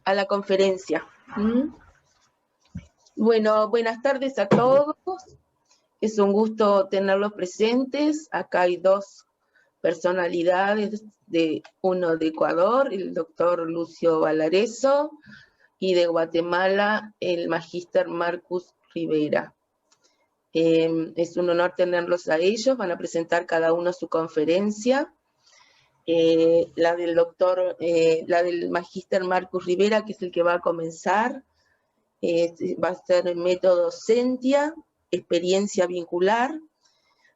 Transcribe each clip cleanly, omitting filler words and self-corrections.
a la conferencia. Bueno, buenas tardes a todos. Es un gusto tenerlos presentes. Acá hay dos personalidades, uno de Ecuador, el doctor Lucio Valareso, y de Guatemala, el magíster Marcus Rivera. Es un honor tenerlos a ellos. Van a presentar cada uno su conferencia. La del magíster Marcus Rivera, que es el que va a comenzar, va a ser método Sentia, experiencia vincular,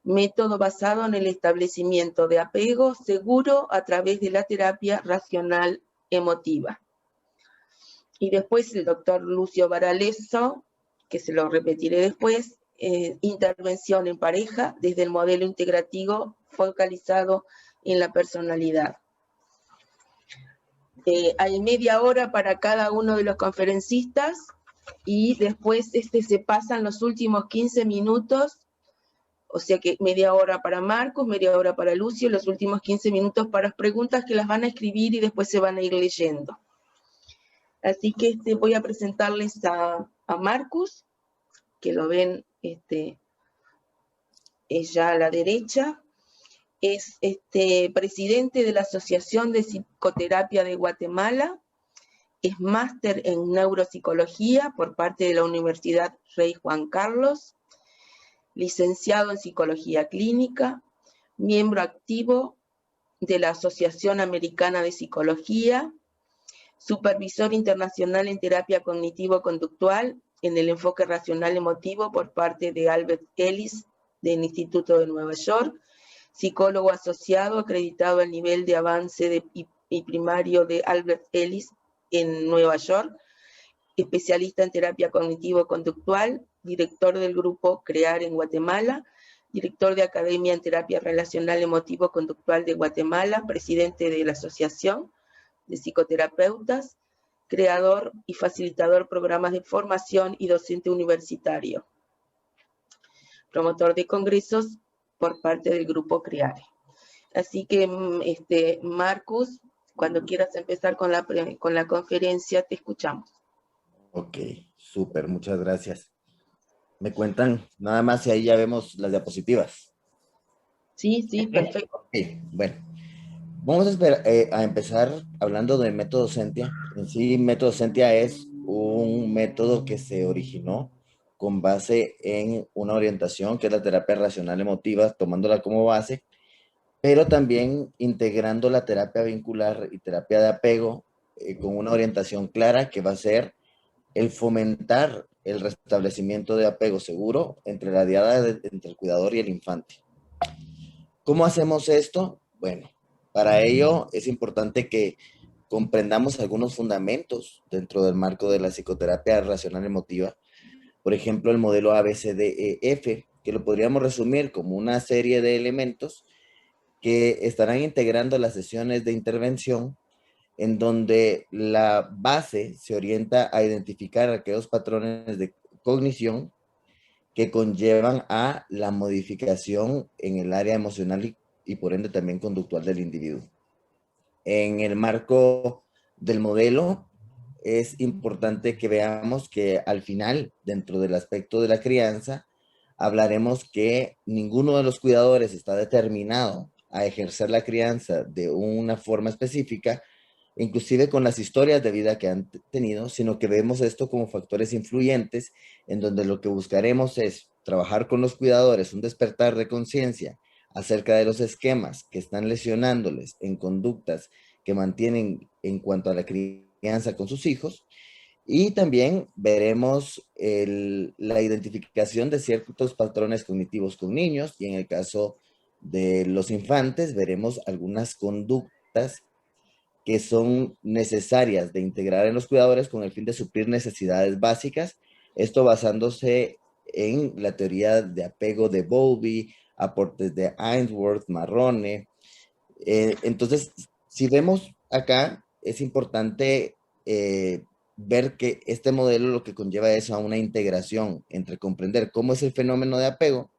método basado en el establecimiento de apego seguro a través de la terapia racional emotiva. Y después el doctor Lucio Varaleso, que se lo repetiré después, intervención en pareja desde el modelo integrativo focalizado en la personalidad. Hay media hora para cada uno de los conferencistas y después se pasan los últimos 15 minutos, o sea que media hora para Marcos, media hora para Lucio, los últimos 15 minutos para preguntas que las van a escribir y después se van a ir leyendo. Así que voy a presentarles a Marcus, que lo ven ya a la derecha. Es presidente de la Asociación de Psicoterapia de Guatemala, es máster en neuropsicología por parte de la Universidad Rey Juan Carlos, licenciado en psicología clínica, miembro activo de la Asociación Americana de Psicología, supervisor internacional en terapia cognitivo-conductual en el enfoque racional emotivo por parte de Albert Ellis del Instituto de Nueva York, psicólogo asociado acreditado al nivel de avance y primario de Albert Ellis en Nueva York, especialista en terapia cognitivo-conductual, director del grupo CREAR en Guatemala, director de Academia en Terapia Relacional Emotivo-Conductual de Guatemala, presidente de la Asociación de Psicoterapeutas, creador y facilitador de programas de formación y docente universitario, promotor de congresos por parte del grupo CREARE. Así que, Marcus, cuando quieras empezar con la conferencia, te escuchamos. Ok, súper, muchas gracias. Me cuentan nada más y ahí ya vemos las diapositivas. Sí, perfecto. Ok, bueno, vamos a empezar hablando del método Sentia. En sí, método Sentia es un método que se originó con base en una orientación que es la terapia racional emotiva, tomándola como base, pero también integrando la terapia vincular y terapia de apego con una orientación clara que va a ser el fomentar el restablecimiento de apego seguro entre la diada entre el cuidador y el infante. ¿Cómo hacemos esto? Bueno, para ello es importante que comprendamos algunos fundamentos dentro del marco de la psicoterapia racional emotiva. Por ejemplo, el modelo ABCDEF, que lo podríamos resumir como una serie de elementos que estarán integrando las sesiones de intervención en donde la base se orienta a identificar aquellos patrones de cognición que conllevan a la modificación en el área emocional y por ende también conductual del individuo. En el marco del modelo, es importante que veamos que al final, dentro del aspecto de la crianza, hablaremos que ninguno de los cuidadores está determinado a ejercer la crianza de una forma específica, inclusive con las historias de vida que han tenido, sino que vemos esto como factores influyentes en donde lo que buscaremos es trabajar con los cuidadores, un despertar de conciencia acerca de los esquemas que están lesionándoles en conductas que mantienen en cuanto a la crianza con sus hijos, y también veremos la identificación de ciertos patrones cognitivos con niños, y en el caso de los infantes veremos algunas conductas que son necesarias de integrar en los cuidadores con el fin de suplir necesidades básicas, esto basándose en la teoría de apego de Bowlby, aportes de Ainsworth, Marrone. Entonces, si vemos acá, es importante ver que este modelo lo que conlleva es a una integración entre comprender cómo es el fenómeno de apego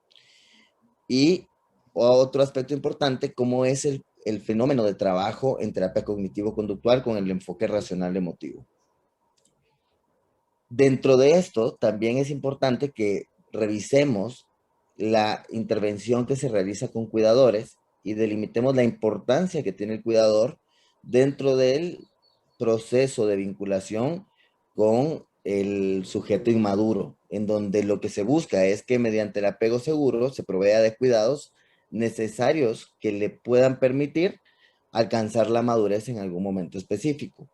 y otro aspecto importante, cómo es el fenómeno de trabajo en terapia cognitivo-conductual con el enfoque racional emotivo. Dentro de esto, también es importante que revisemos la intervención que se realiza con cuidadores y delimitemos la importancia que tiene el cuidador dentro del proceso de vinculación con el sujeto inmaduro, en donde lo que se busca es que mediante el apego seguro se provea de cuidados necesarios que le puedan permitir alcanzar la madurez en algún momento específico.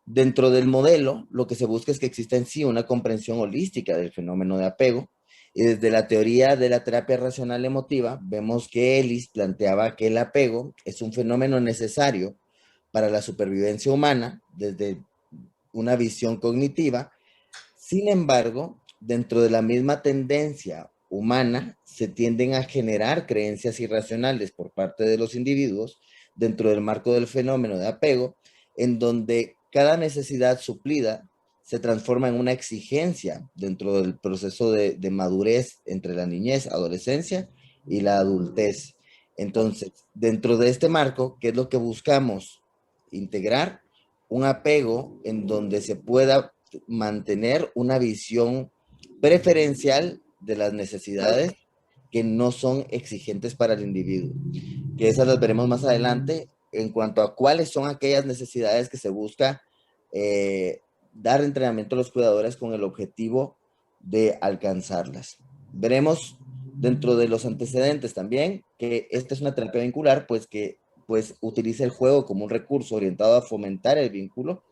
Dentro del modelo, lo que se busca es que exista en sí una comprensión holística del fenómeno de apego. Y desde la teoría de la terapia racional emotiva, vemos que Ellis planteaba que el apego es un fenómeno necesario para la supervivencia humana desde una visión cognitiva. Sin embargo, dentro de la misma tendencia humana, se tienden a generar creencias irracionales por parte de los individuos dentro del marco del fenómeno de apego, en donde cada necesidad suplida se transforma en una exigencia dentro del proceso de madurez entre la niñez, adolescencia y la adultez. Entonces, dentro de este marco, ¿qué es lo que buscamos? Integrar un apego en donde se pueda mantener una visión preferencial de las necesidades que no son exigentes para el individuo, que esas las veremos más adelante en cuanto a cuáles son aquellas necesidades que se busca dar entrenamiento a los cuidadores con el objetivo de alcanzarlas. Veremos dentro de los antecedentes también que esta es una terapia vincular, pues que pues utiliza el juego como un recurso orientado a fomentar el vínculo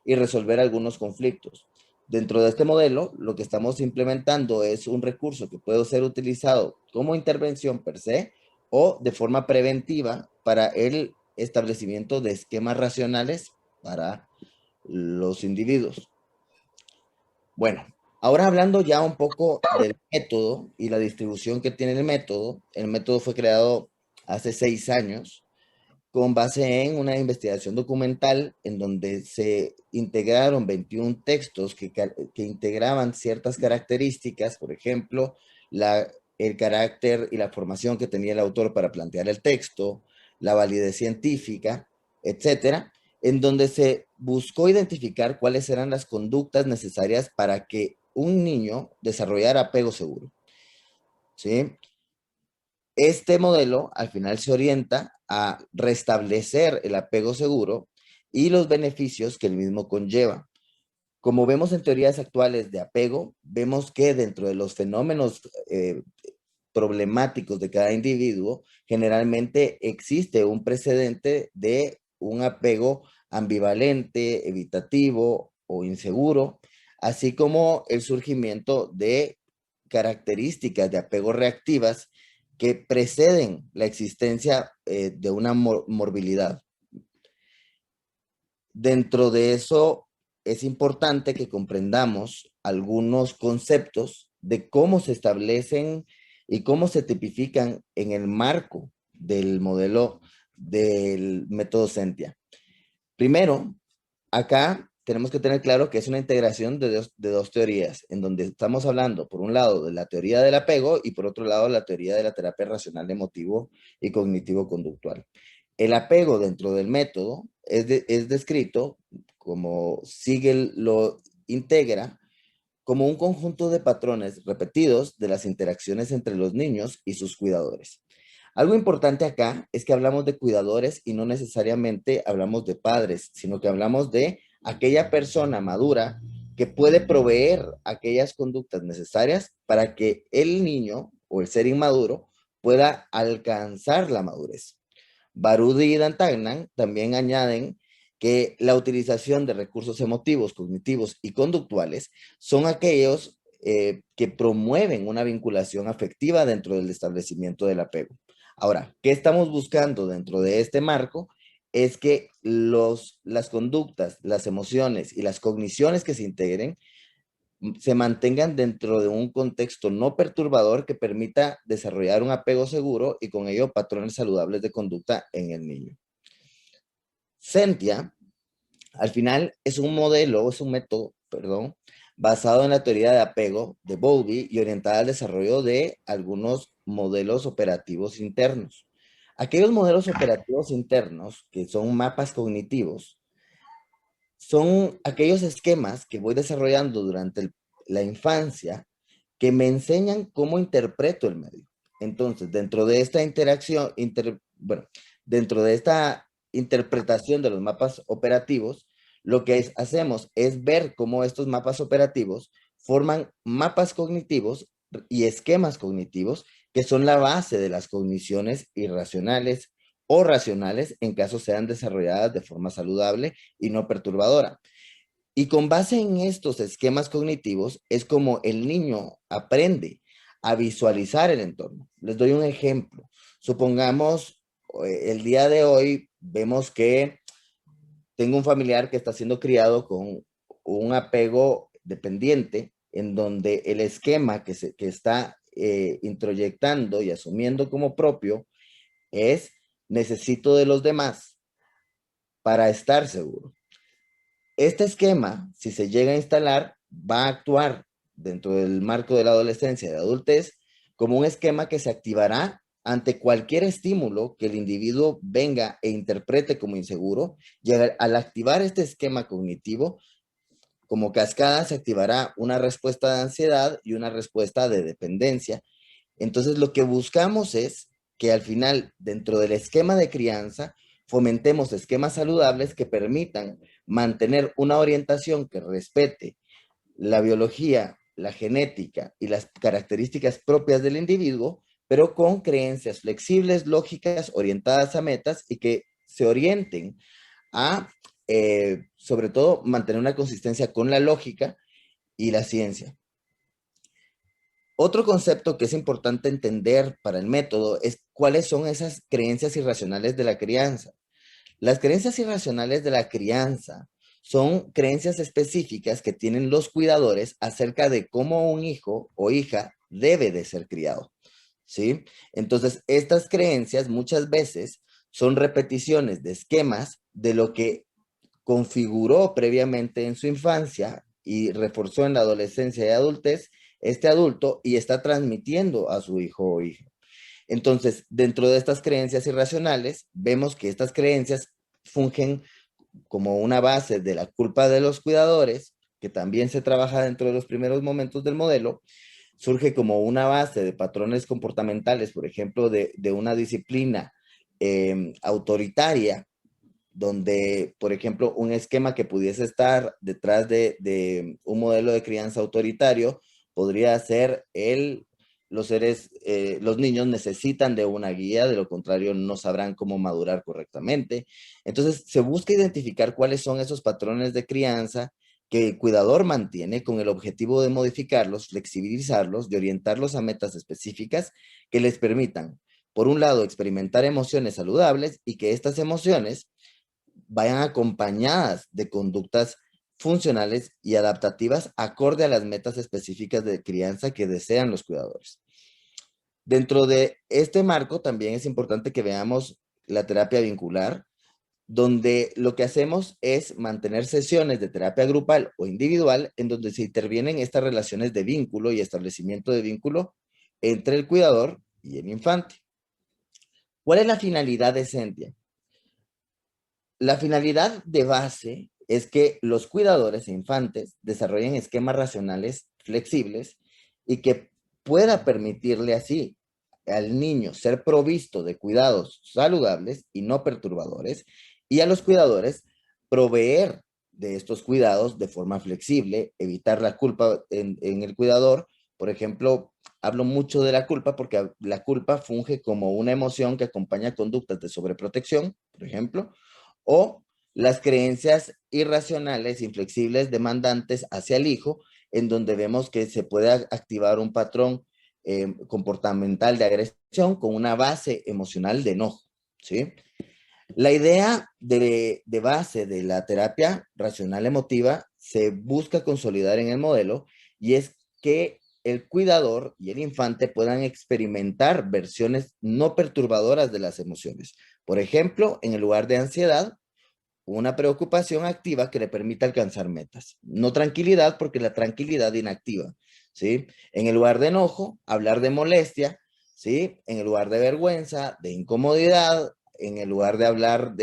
y resolver algunos conflictos. Dentro de este modelo, lo que estamos implementando es un recurso que puede ser utilizado como intervención per se o de forma preventiva para el establecimiento de esquemas racionales para los individuos. Bueno, ahora hablando ya un poco del método y la distribución que tiene el método fue creado hace 6 años con base en una investigación documental en donde se integraron 21 textos que integraban ciertas características, por ejemplo, el carácter y la formación que tenía el autor para plantear el texto, la validez científica, etcétera, en donde se buscó identificar cuáles eran las conductas necesarias para que un niño desarrollara apego seguro. ¿Sí? Este modelo al final se orienta a restablecer el apego seguro y los beneficios que el mismo conlleva. Como vemos en teorías actuales de apego, vemos que dentro de los fenómenos problemáticos de cada individuo, generalmente existe un precedente de un apego ambivalente, evitativo o inseguro, así como el surgimiento de características de apego reactivas que preceden la existencia de una morbilidad. Dentro de eso es importante que comprendamos algunos conceptos de cómo se establecen y cómo se tipifican en el marco del modelo del método Sentia. Primero, acá tenemos que tener claro que es una integración de dos teorías, en donde estamos hablando, por un lado, de la teoría del apego y por otro lado, la teoría de la terapia racional emotivo y cognitivo-conductual. El apego dentro del método es descrito como Siegel lo integra como un conjunto de patrones repetidos de las interacciones entre los niños y sus cuidadores. Algo importante acá es que hablamos de cuidadores y no necesariamente hablamos de padres, sino que hablamos de aquella persona madura que puede proveer aquellas conductas necesarias para que el niño o el ser inmaduro pueda alcanzar la madurez. Barudi y Dantagnan también añaden que la utilización de recursos emotivos, cognitivos y conductuales son aquellos que promueven una vinculación afectiva dentro del establecimiento del apego. Ahora, ¿qué estamos buscando dentro de este marco? Es que las conductas, las emociones y las cogniciones que se integren se mantengan dentro de un contexto no perturbador que permita desarrollar un apego seguro y con ello patrones saludables de conducta en el niño. Sentia, al final, es un modelo, es un método, perdón, basado en la teoría de apego de Bowlby y orientada al desarrollo de algunos modelos operativos internos. Aquellos modelos operativos internos, que son mapas cognitivos, son aquellos esquemas que voy desarrollando durante la infancia que me enseñan cómo interpreto el medio. Entonces, dentro de esta interacción, bueno, dentro de esta interpretación de los mapas operativos, lo que hacemos es ver cómo estos mapas operativos forman mapas cognitivos y esquemas cognitivos que son la base de las cogniciones irracionales o racionales en caso sean desarrolladas de forma saludable y no perturbadora. Y con base en estos esquemas cognitivos es como el niño aprende a visualizar el entorno. Les doy un ejemplo. Supongamos, el día de hoy vemos que tengo un familiar que está siendo criado con un apego dependiente, en donde el esquema que está introyectando y asumiendo como propio es necesito de los demás para estar seguro. Este esquema, si se llega a instalar, va a actuar dentro del marco de la adolescencia y de adultez como un esquema que se activará ante cualquier estímulo que el individuo venga e interprete como inseguro, y al activar este esquema cognitivo, como cascada se activará una respuesta de ansiedad y una respuesta de dependencia. Entonces lo que buscamos es que al final, dentro del esquema de crianza, fomentemos esquemas saludables que permitan mantener una orientación que respete la biología, la genética y las características propias del individuo, pero con creencias flexibles, lógicas, orientadas a metas y que se orienten a, sobre todo, mantener una consistencia con la lógica y la ciencia. Otro concepto que es importante entender para el método es cuáles son esas creencias irracionales de la crianza. Las creencias irracionales de la crianza son creencias específicas que tienen los cuidadores acerca de cómo un hijo o hija debe de ser criado, ¿sí? Entonces, estas creencias muchas veces son repeticiones de esquemas de lo que configuró previamente en su infancia y reforzó en la adolescencia y adultez este adulto y está transmitiendo a su hijo o hija. Entonces, dentro de estas creencias irracionales, vemos que estas creencias fungen como una base de la culpa de los cuidadores, que también se trabaja dentro de los primeros momentos del modelo, surge como una base de patrones comportamentales, por ejemplo, de una disciplina autoritaria, donde, por ejemplo, un esquema que pudiese estar detrás de un modelo de crianza autoritario podría ser los niños necesitan de una guía, de lo contrario no sabrán cómo madurar correctamente. Entonces, se busca identificar cuáles son esos patrones de crianza que el cuidador mantiene con el objetivo de modificarlos, flexibilizarlos, de orientarlos a metas específicas que les permitan, por un lado, experimentar emociones saludables y que estas emociones vayan acompañadas de conductas funcionales y adaptativas acorde a las metas específicas de crianza que desean los cuidadores. Dentro de este marco también es importante que veamos la terapia vincular, donde lo que hacemos es mantener sesiones de terapia grupal o individual en donde se intervienen estas relaciones de vínculo y establecimiento de vínculo entre el cuidador y el infante. ¿Cuál es la finalidad de Sentia? La finalidad de base es que los cuidadores e infantes desarrollen esquemas racionales flexibles y que pueda permitirle así al niño ser provisto de cuidados saludables y no perturbadores, y a los cuidadores proveer de estos cuidados de forma flexible, evitar la culpa en el cuidador. Por ejemplo, hablo mucho de la culpa porque la culpa funge como una emoción que acompaña conductas de sobreprotección, por ejemplo, o las creencias irracionales, inflexibles, demandantes hacia el hijo, en donde vemos que se puede activar un patrón comportamental de agresión con una base emocional de enojo, ¿sí? La idea de base de la terapia racional emotiva se busca consolidar en el modelo, y es que el cuidador y el infante puedan experimentar versiones no perturbadoras de las emociones. Por ejemplo, en el lugar de ansiedad, una preocupación activa que le permita alcanzar metas. No tranquilidad, porque la tranquilidad inactiva, ¿sí? En el lugar de enojo, hablar de molestia, ¿sí? En el lugar de vergüenza, de incomodidad, en el lugar de hablar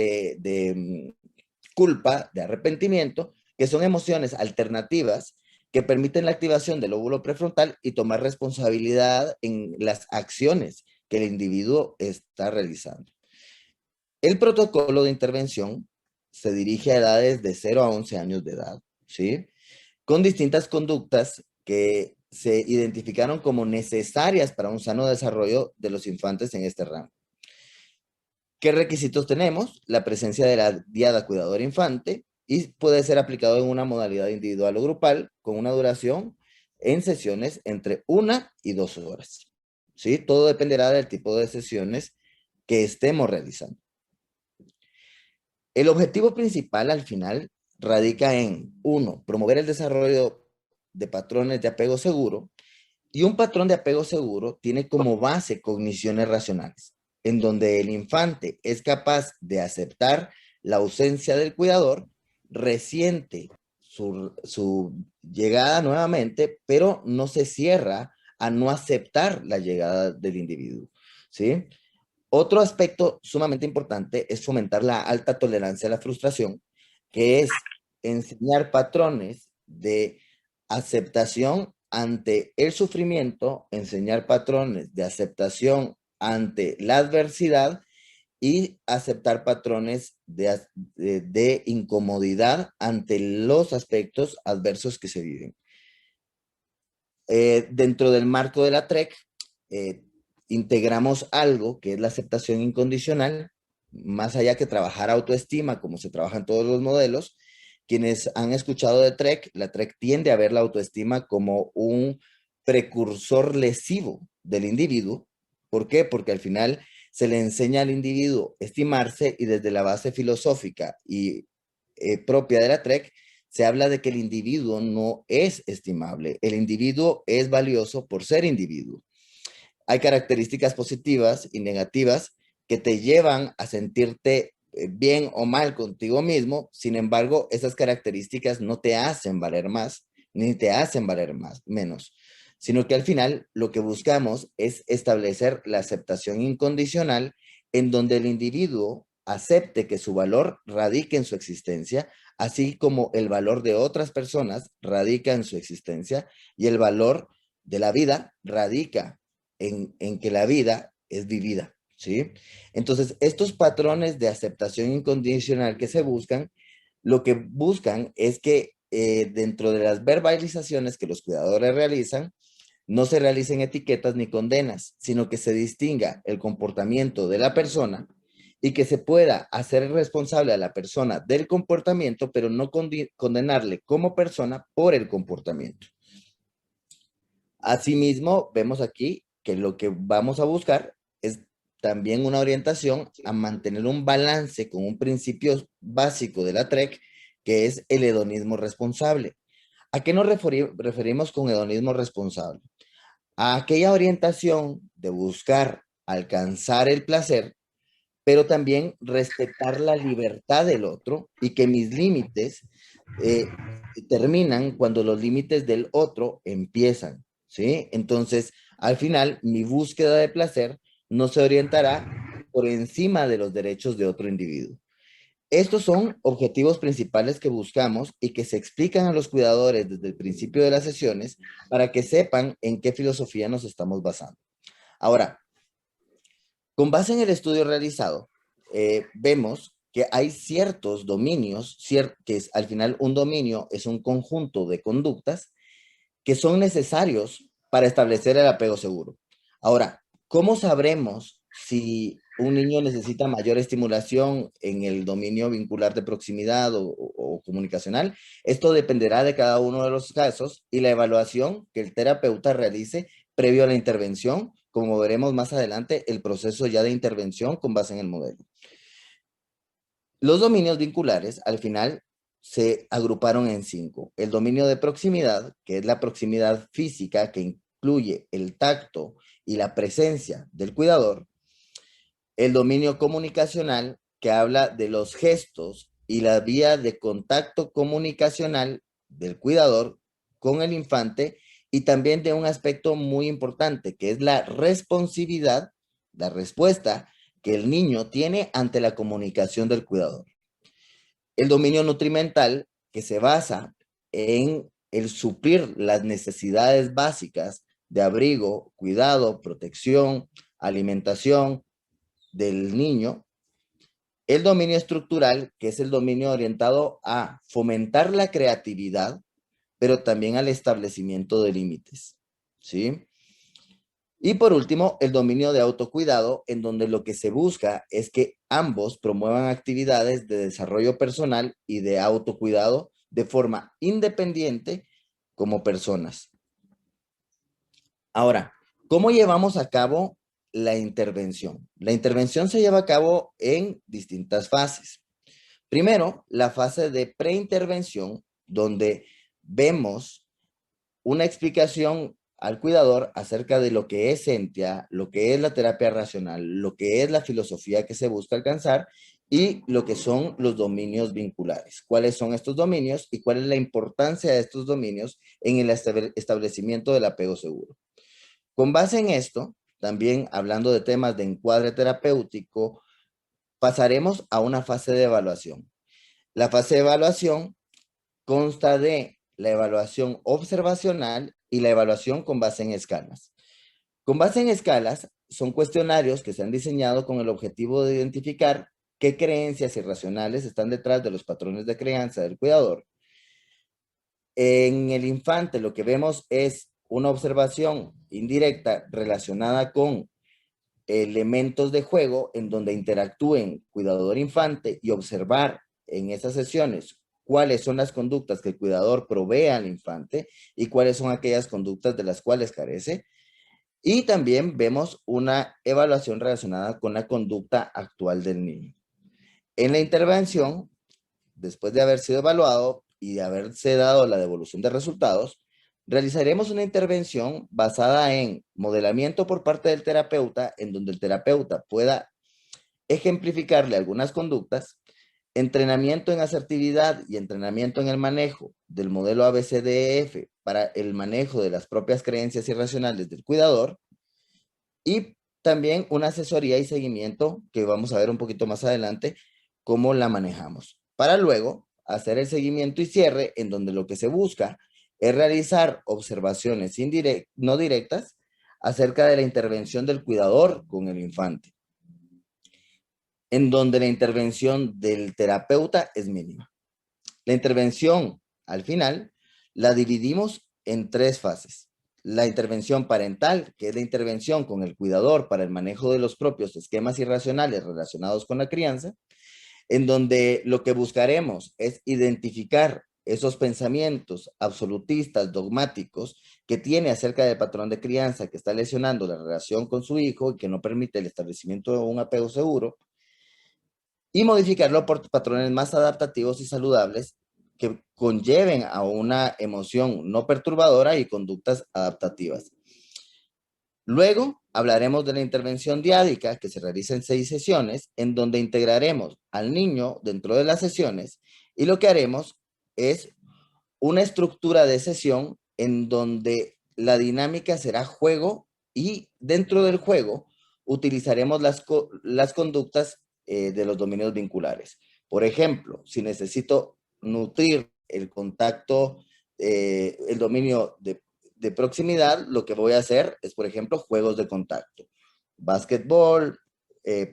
culpa, de arrepentimiento, que son emociones alternativas que permiten la activación del lóbulo prefrontal y tomar responsabilidad en las acciones que el individuo está realizando. El protocolo de intervención se dirige a edades de 0 a 11 años de edad, ¿sí? Con distintas conductas que se identificaron como necesarias para un sano desarrollo de los infantes en este rango. ¿Qué requisitos tenemos? La presencia de la diada cuidadora infante y puede ser aplicado en una modalidad individual o grupal con una duración en sesiones entre 1 y 2 horas. ¿Sí? Todo dependerá del tipo de sesiones que estemos realizando. El objetivo principal al final radica en, 1, promover el desarrollo de patrones de apego seguro, y un patrón de apego seguro tiene como base cogniciones racionales, en donde el infante es capaz de aceptar la ausencia del cuidador, resiente su llegada nuevamente, pero no se cierra a no aceptar la llegada del individuo, ¿sí? Otro aspecto sumamente importante es fomentar la alta tolerancia a la frustración, que es enseñar patrones de aceptación ante el sufrimiento, enseñar patrones de aceptación ante la adversidad y aceptar patrones de incomodidad ante los aspectos adversos que se viven. Dentro del marco de la TREC, integramos algo que es la aceptación incondicional, más allá que trabajar autoestima, como se trabaja en todos los modelos. Quienes han escuchado de TREC, la TREC tiende a ver la autoestima como un precursor lesivo del individuo. ¿Por qué? Porque al final se le enseña al individuo estimarse y desde la base filosófica y propia de la TREC, se habla de que el individuo no es estimable, el individuo es valioso por ser individuo. Hay características positivas y negativas que te llevan a sentirte bien o mal contigo mismo. Sin embargo, esas características no te hacen valer más, ni te hacen valer más, menos, sino que al final lo que buscamos es establecer la aceptación incondicional en donde el individuo acepte que su valor radica en su existencia, así como el valor de otras personas radica en su existencia y el valor de la vida radica en que la vida es vivida, ¿sí? Entonces, estos patrones de aceptación incondicional que se buscan, lo que buscan es que dentro de las verbalizaciones que los cuidadores realizan, no se realicen etiquetas ni condenas, sino que se distinga el comportamiento de la persona y que se pueda hacer responsable a la persona del comportamiento, pero no condenarle como persona por el comportamiento. Asimismo, vemos aquí que lo que vamos a buscar es también una orientación a mantener un balance con un principio básico de la TREC, que es el hedonismo responsable. ¿A qué nos referimos con hedonismo responsable? A aquella orientación de buscar alcanzar el placer, pero también respetar la libertad del otro y que mis límites terminan cuando los límites del otro empiezan, ¿sí? Entonces, al final, mi búsqueda de placer no se orientará por encima de los derechos de otro individuo. Estos son objetivos principales que buscamos y que se explican a los cuidadores desde el principio de las sesiones para que sepan en qué filosofía nos estamos basando. Ahora, con base en el estudio realizado, vemos que hay ciertos dominios, que es, al final un dominio es un conjunto de conductas que son necesarios para establecer el apego seguro. Ahora, ¿cómo sabremos si un niño necesita mayor estimulación en el dominio vincular de proximidad o comunicacional? Esto dependerá de cada uno de los casos y la evaluación que el terapeuta realice previo a la intervención, como veremos más adelante, el proceso ya de intervención con base en el modelo. Los dominios vinculares, al final, se agruparon en 5. El dominio de proximidad, que es la proximidad física, que incluye el tacto y la presencia del cuidador. El dominio comunicacional, que habla de los gestos y la vía de contacto comunicacional del cuidador con el infante, y también de un aspecto muy importante, que es la responsividad, la respuesta que el niño tiene ante la comunicación del cuidador. El dominio nutrimental, que se basa en el suplir las necesidades básicas de abrigo, cuidado, protección, alimentación del niño. El dominio estructural, que es el dominio orientado a fomentar la creatividad, pero también al establecimiento de límites, ¿sí? Y por último, el dominio de autocuidado, en donde lo que se busca es que ambos promuevan actividades de desarrollo personal y de autocuidado de forma independiente como personas. Ahora, ¿cómo llevamos a cabo la intervención? La intervención se lleva a cabo en distintas fases. Primero, la fase de preintervención, donde vemos una explicación al cuidador acerca de lo que es Sentia, lo que es la terapia racional, lo que es la filosofía que se busca alcanzar y lo que son los dominios vinculares. ¿Cuáles son estos dominios y cuál es la importancia de estos dominios en el establecimiento del apego seguro? Con base en esto, también hablando de temas de encuadre terapéutico, pasaremos a una fase de evaluación. La fase de evaluación consta de la evaluación observacional y la evaluación con base en escalas. Con base en escalas, son cuestionarios que se han diseñado con el objetivo de identificar qué creencias irracionales están detrás de los patrones de crianza del cuidador. En el infante lo que vemos es una observación indirecta relacionada con elementos de juego en donde interactúen cuidador infante y observar en esas sesiones cuáles son las conductas que el cuidador provee al infante y cuáles son aquellas conductas de las cuales carece. Y también vemos una evaluación relacionada con la conducta actual del niño. En la intervención, después de haber sido evaluado y de haberse dado la devolución de resultados, realizaremos una intervención basada en modelamiento por parte del terapeuta, en donde el terapeuta pueda ejemplificarle algunas conductas, entrenamiento en asertividad y entrenamiento en el manejo del modelo ABCDEF para el manejo de las propias creencias irracionales del cuidador y también una asesoría y seguimiento que vamos a ver un poquito más adelante cómo la manejamos. Para luego hacer el seguimiento y cierre en donde lo que se busca es realizar observaciones no directas acerca de la intervención del cuidador con el infante, en donde la intervención del terapeuta es mínima. La intervención al final la dividimos en 3 fases. La intervención parental, que es la intervención con el cuidador para el manejo de los propios esquemas irracionales relacionados con la crianza, en donde lo que buscaremos es identificar esos pensamientos absolutistas, dogmáticos, que tiene acerca del patrón de crianza que está lesionando la relación con su hijo y que no permite el establecimiento de un apego seguro, y modificarlo por patrones más adaptativos y saludables que conlleven a una emoción no perturbadora y conductas adaptativas. Luego hablaremos de la intervención diádica que se realiza en 6 sesiones, en donde integraremos al niño dentro de las sesiones y lo que haremos es una estructura de sesión en donde la dinámica será juego y dentro del juego utilizaremos las conductas de los dominios vinculares. Por ejemplo, si necesito nutrir el contacto, el dominio de proximidad, lo que voy a hacer es, por ejemplo, juegos de contacto. Básquetbol,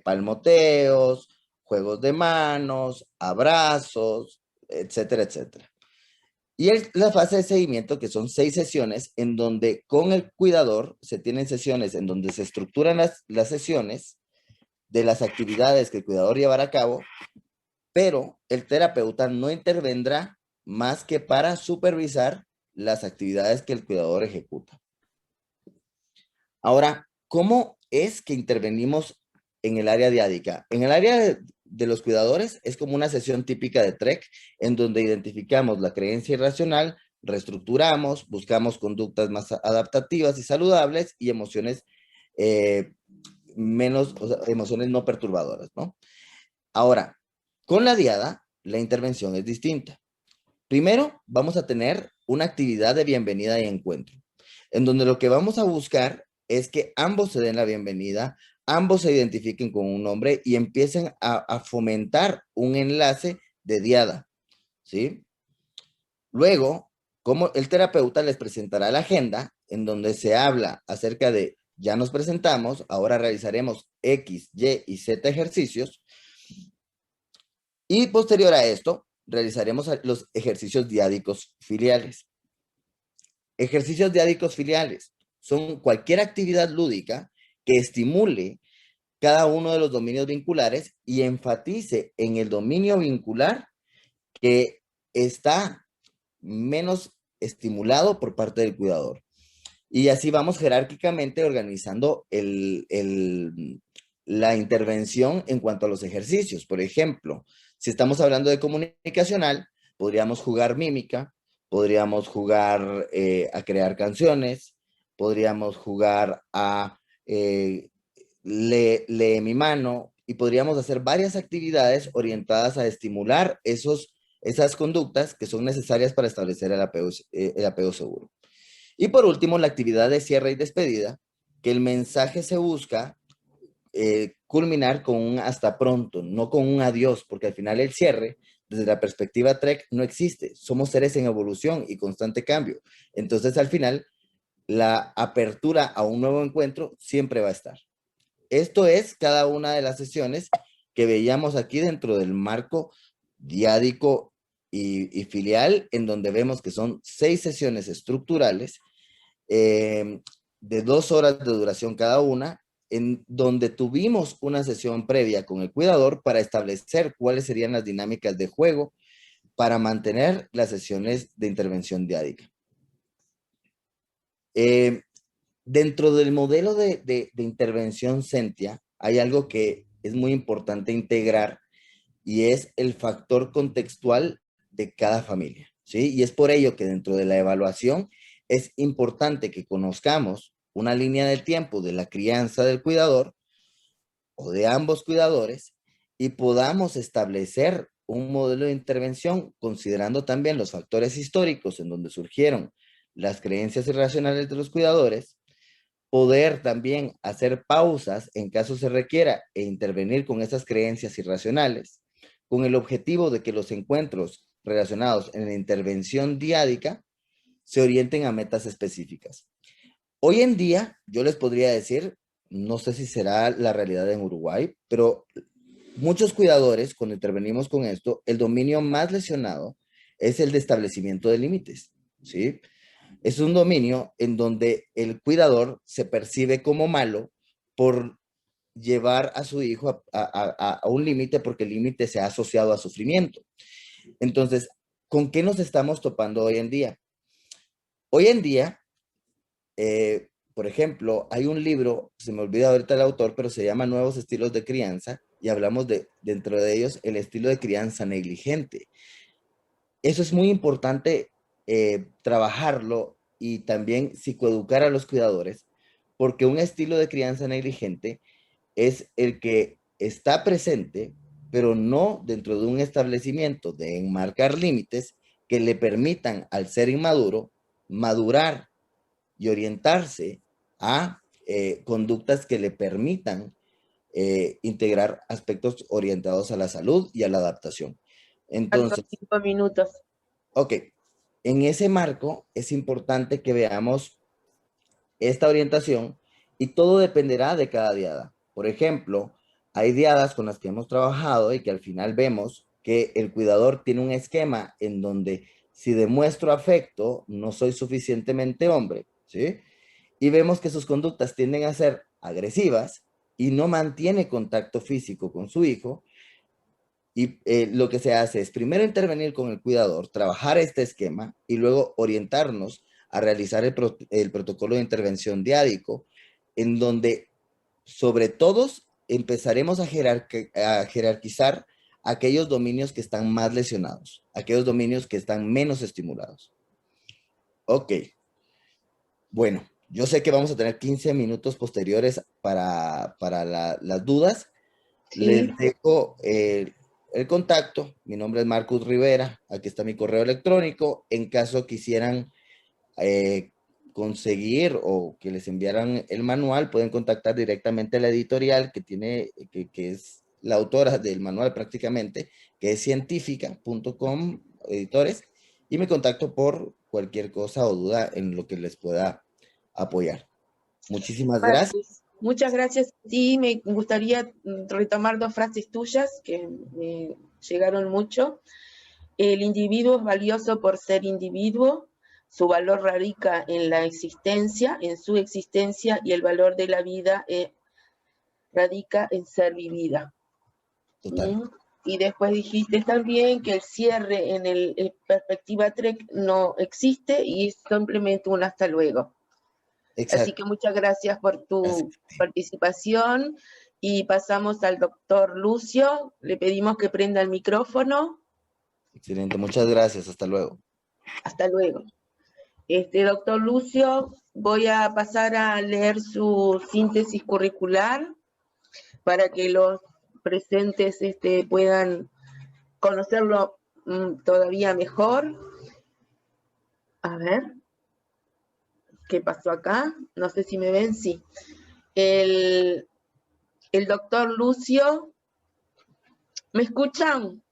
palmoteos, juegos de manos, abrazos, etcétera, etcétera. Y la fase de seguimiento, que son 6 sesiones, en donde con el cuidador se tienen sesiones en donde se estructuran las sesiones de las actividades que el cuidador llevará a cabo, pero el terapeuta no intervendrá más que para supervisar las actividades que el cuidador ejecuta. Ahora, ¿cómo es que intervenimos en el área diádica? En el área de los cuidadores es como una sesión típica de TREC, en donde identificamos la creencia irracional, reestructuramos, buscamos conductas más adaptativas y saludables y emociones emociones no perturbadoras, ¿no? Ahora, con la diada, la intervención es distinta. Primero, vamos a tener una actividad de bienvenida y encuentro, en donde lo que vamos a buscar es que ambos se den la bienvenida, ambos se identifiquen con un nombre y empiecen a fomentar un enlace de diada, ¿sí? Luego, como el terapeuta les presentará la agenda en donde se habla acerca de, ya nos presentamos, ahora realizaremos X, Y y Z ejercicios, y posterior a esto, realizaremos los ejercicios diádicos filiales. Ejercicios diádicos filiales son cualquier actividad lúdica que estimule cada uno de los dominios vinculares y enfatice en el dominio vincular que está menos estimulado por parte del cuidador. Y así vamos jerárquicamente organizando la intervención en cuanto a los ejercicios. Por ejemplo, si estamos hablando de comunicacional, podríamos jugar mímica, podríamos jugar a crear canciones, podríamos jugar a lee mi mano, y podríamos hacer varias actividades orientadas a estimular esas conductas que son necesarias para establecer el apego seguro. Y por último, la actividad de cierre y despedida, que el mensaje se busca culminar con un hasta pronto, no con un adiós, porque al final el cierre, desde la perspectiva TREC, no existe. Somos seres en evolución y constante cambio. Entonces, al final, la apertura a un nuevo encuentro siempre va a estar. Esto es cada una de las sesiones que veíamos aquí dentro del marco diádico y filial, en donde vemos que son 6 sesiones estructurales de 2 horas de duración cada una, en donde tuvimos una sesión previa con el cuidador para establecer cuáles serían las dinámicas de juego para mantener las sesiones de intervención diádica. Dentro del modelo de intervención Sentia, hay algo que es muy importante integrar y es el factor contextual de cada familia, ¿sí? Y es por ello que dentro de la evaluación es importante que conozcamos una línea del tiempo de la crianza del cuidador o de ambos cuidadores y podamos establecer un modelo de intervención considerando también los factores históricos en donde surgieron las creencias irracionales de los cuidadores, poder también hacer pausas en caso se requiera e intervenir con esas creencias irracionales, con el objetivo de que los encuentros relacionados en la intervención diádica se orienten a metas específicas. Hoy en día, yo les podría decir, no sé si será la realidad en Uruguay, pero muchos cuidadores, cuando intervenimos con esto, el dominio más lesionado es el de establecimiento de límites, ¿sí? Es un dominio en donde el cuidador se percibe como malo por llevar a su hijo a un límite porque el límite se ha asociado a sufrimiento. Entonces, ¿con qué nos estamos topando hoy en día? Hoy en día, por ejemplo, hay un libro, se me olvida ahorita el autor, pero se llama Nuevos estilos de crianza y hablamos dentro de ellos, el estilo de crianza negligente. Eso es muy importante trabajarlo y también psicoeducar a los cuidadores, porque un estilo de crianza negligente es el que está presente, pero no dentro de un establecimiento de enmarcar límites que le permitan al ser inmaduro madurar y orientarse a conductas que le permitan integrar aspectos orientados a la salud y a la adaptación. Faltan Entonces, 5 minutos. ok, en ese marco es importante que veamos esta orientación y todo dependerá de cada diada. Por ejemplo, hay diadas con las que hemos trabajado y que al final vemos que el cuidador tiene un esquema en donde si demuestro afecto, no soy suficientemente hombre, ¿sí? Y vemos que sus conductas tienden a ser agresivas y no mantiene contacto físico con su hijo. Y lo que se hace es primero intervenir con el cuidador, trabajar este esquema y luego orientarnos a realizar el protocolo de intervención diádico, en donde sobre todos empezaremos a jerarquizar aquellos dominios que están más lesionados, aquellos dominios que están menos estimulados. Ok, bueno, yo sé que vamos a tener 15 minutos posteriores para las dudas. Sí. Les dejo el contacto. Mi nombre es Marcus Rivera. Aquí está mi correo electrónico. En caso quisieran conseguir o que les enviaran el manual, pueden contactar directamente a la editorial que es la autora del manual prácticamente, que es científica.com, editores, y me contacto por cualquier cosa o duda en lo que les pueda apoyar. Muchísimas gracias. Marcus, muchas gracias a ti. Me gustaría retomar dos frases tuyas que me llegaron mucho. El individuo es valioso por ser individuo, su valor radica en la existencia, en su existencia, y el valor de la vida radica en ser vivida. Total. Y después dijiste también que el cierre en perspectiva Trek no existe y es simplemente un hasta luego. Exacto. Así que muchas gracias por tu participación y pasamos al doctor Lucio. Le pedimos que prenda el micrófono. Excelente, muchas gracias, hasta luego. Hasta luego. Doctor Lucio, voy a pasar a leer su síntesis curricular para que los presentes puedan conocerlo todavía mejor. A ver, ¿qué pasó acá? No sé si me ven, sí. El doctor Lucio, ¿me escuchan?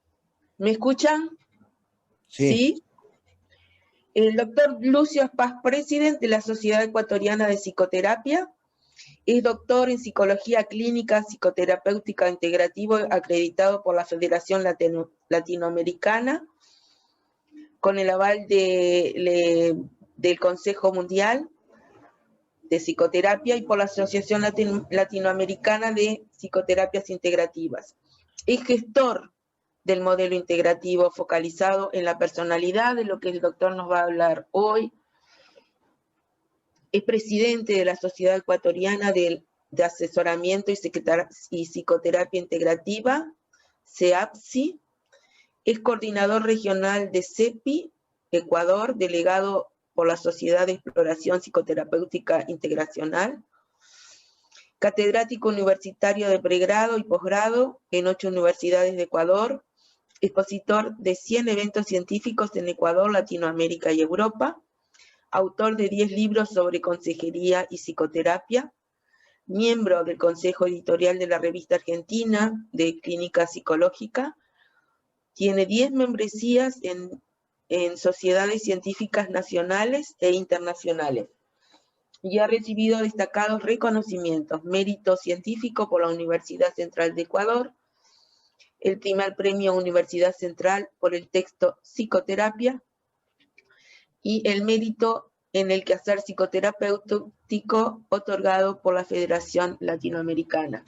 ¿Me escuchan? Sí. ¿Sí? El doctor Lucio Paz, presidente de la Sociedad Ecuatoriana de Psicoterapia, es doctor en Psicología Clínica Psicoterapéutica Integrativo acreditado por la Federación Latinoamericana con el aval del Consejo Mundial de Psicoterapia y por la Asociación Latinoamericana de Psicoterapias Integrativas. Es gestor del modelo integrativo focalizado en la personalidad, de lo que el doctor nos va a hablar hoy. Es presidente de la Sociedad Ecuatoriana de Asesoramiento y Psicoterapia Integrativa, CEAPSI. Es coordinador regional de CEPI, Ecuador, delegado por la Sociedad de Exploración Psicoterapéutica Integracional. Catedrático universitario de pregrado y posgrado en 8 universidades de Ecuador. Expositor de 100 eventos científicos en Ecuador, Latinoamérica y Europa. Autor de 10 libros sobre consejería y psicoterapia. Miembro del Consejo Editorial de la Revista Argentina de Clínica Psicológica. Tiene 10 membresías en sociedades científicas nacionales e internacionales. Y ha recibido destacados reconocimientos. Mérito científico por la Universidad Central de Ecuador. El primer premio Universidad Central por el texto Psicoterapia. Y el mérito en el quehacer psicoterapéutico otorgado por la Federación Latinoamericana.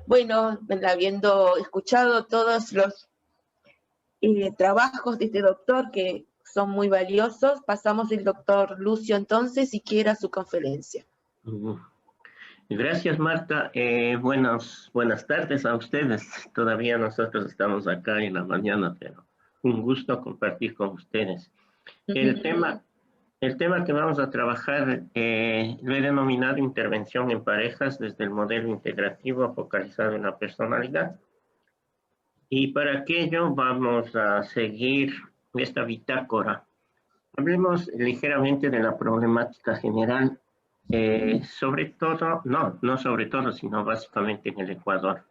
Bueno, habiendo escuchado todos los trabajos de este doctor que son muy valiosos, pasamos al doctor Lucio entonces, si quiera, su conferencia. Gracias, Marta. Buenas tardes a ustedes. Todavía nosotros estamos acá en la mañana, pero un gusto compartir con ustedes. El tema que vamos a trabajar lo he denominado intervención en parejas desde el modelo integrativo focalizado en la personalidad. Y para aquello vamos a seguir esta bitácora. Hablemos ligeramente de la problemática general, sobre todo, no sobre todo, sino básicamente en el Ecuador.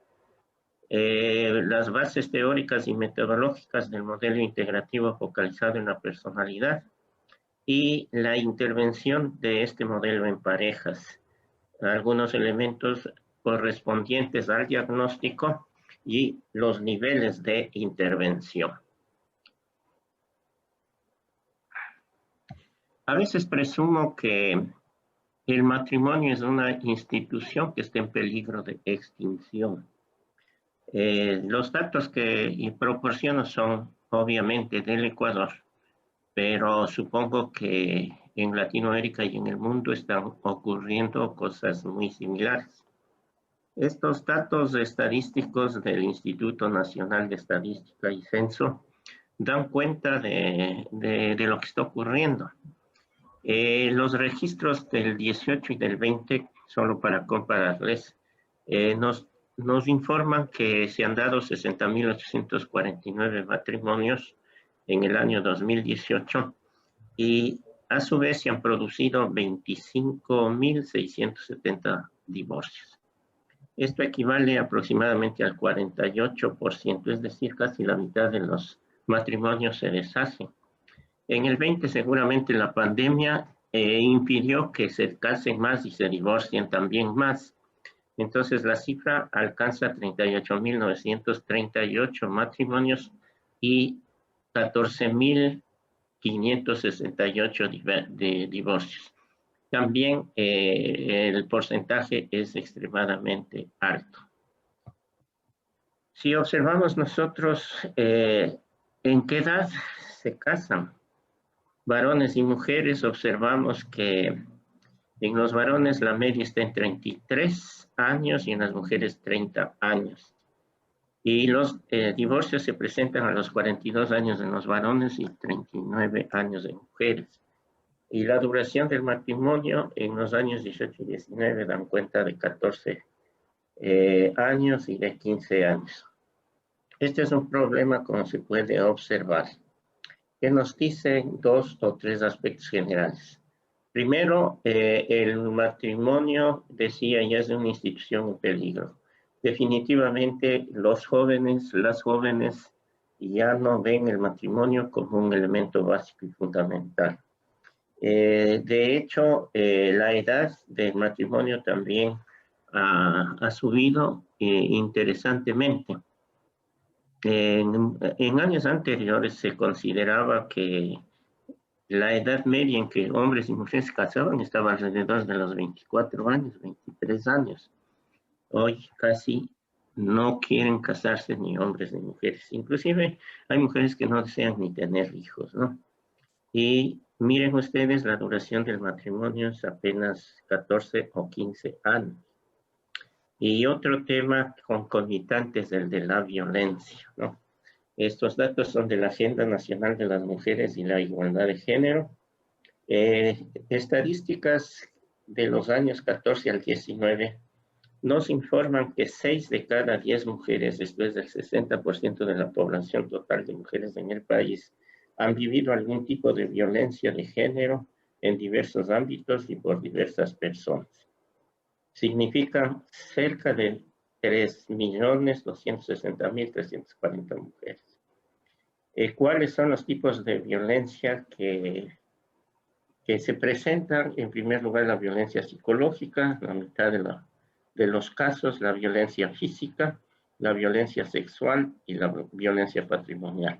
Las bases teóricas y metodológicas del modelo integrativo focalizado en la personalidad y la intervención de este modelo en parejas. Algunos elementos correspondientes al diagnóstico y los niveles de intervención. A veces presumo que el matrimonio es una institución que está en peligro de extinción. Los datos que proporciono son obviamente del Ecuador, pero supongo que en Latinoamérica y en el mundo están ocurriendo cosas muy similares. Estos datos estadísticos del Instituto Nacional de Estadística y Censo dan cuenta de lo que está ocurriendo. Los registros del 18 y del 20, solo para compararles, nos informan que se han dado 60.849 matrimonios en el año 2018 y a su vez se han producido 25.670 divorcios. Esto equivale aproximadamente al 48%, es decir, casi la mitad de los matrimonios se deshacen. En el 20 seguramente la pandemia impidió que se casen más y se divorcien también más. Entonces la cifra alcanza 38.938 matrimonios y 14.568 de divorcios. También el porcentaje es extremadamente alto. Si observamos nosotros en qué edad se casan varones y mujeres, observamos que en los varones la media está en 33 años y en las mujeres 30 años. Y los divorcios se presentan a los 42 años en los varones y 39 años en mujeres. Y la duración del matrimonio en los años 18 y 19 dan cuenta de 14 años y de 15 años. Este es un problema como se puede observar, que nos dicen dos o tres aspectos generales. Primero, el matrimonio, decía, ya es una institución en peligro. Definitivamente los jóvenes, las jóvenes ya no ven el matrimonio como un elemento básico y fundamental. De hecho, la edad del matrimonio también ha subido interesantemente. En años anteriores se consideraba que la edad media en que hombres y mujeres se casaban estaba alrededor de los 24 años, 23 años. Hoy casi no quieren casarse ni hombres ni mujeres. Inclusive hay mujeres que no desean ni tener hijos, ¿no? Y miren ustedes, la duración del matrimonio es apenas 14 o 15 años. Y otro tema concomitante es el de la violencia, ¿no? Estos datos son de la Agenda Nacional de las Mujeres y la Igualdad de Género. Estadísticas de los años 14 al 19 nos informan que 6 de cada 10 mujeres, esto es del 60% de la población total de mujeres en el país, han vivido algún tipo de violencia de género en diversos ámbitos y por diversas personas. Significa cerca de 3.260.340 mujeres. ¿Cuáles son los tipos de violencia que se presentan? En primer lugar, la violencia psicológica, la mitad de los casos, la violencia física, la violencia sexual y la violencia patrimonial.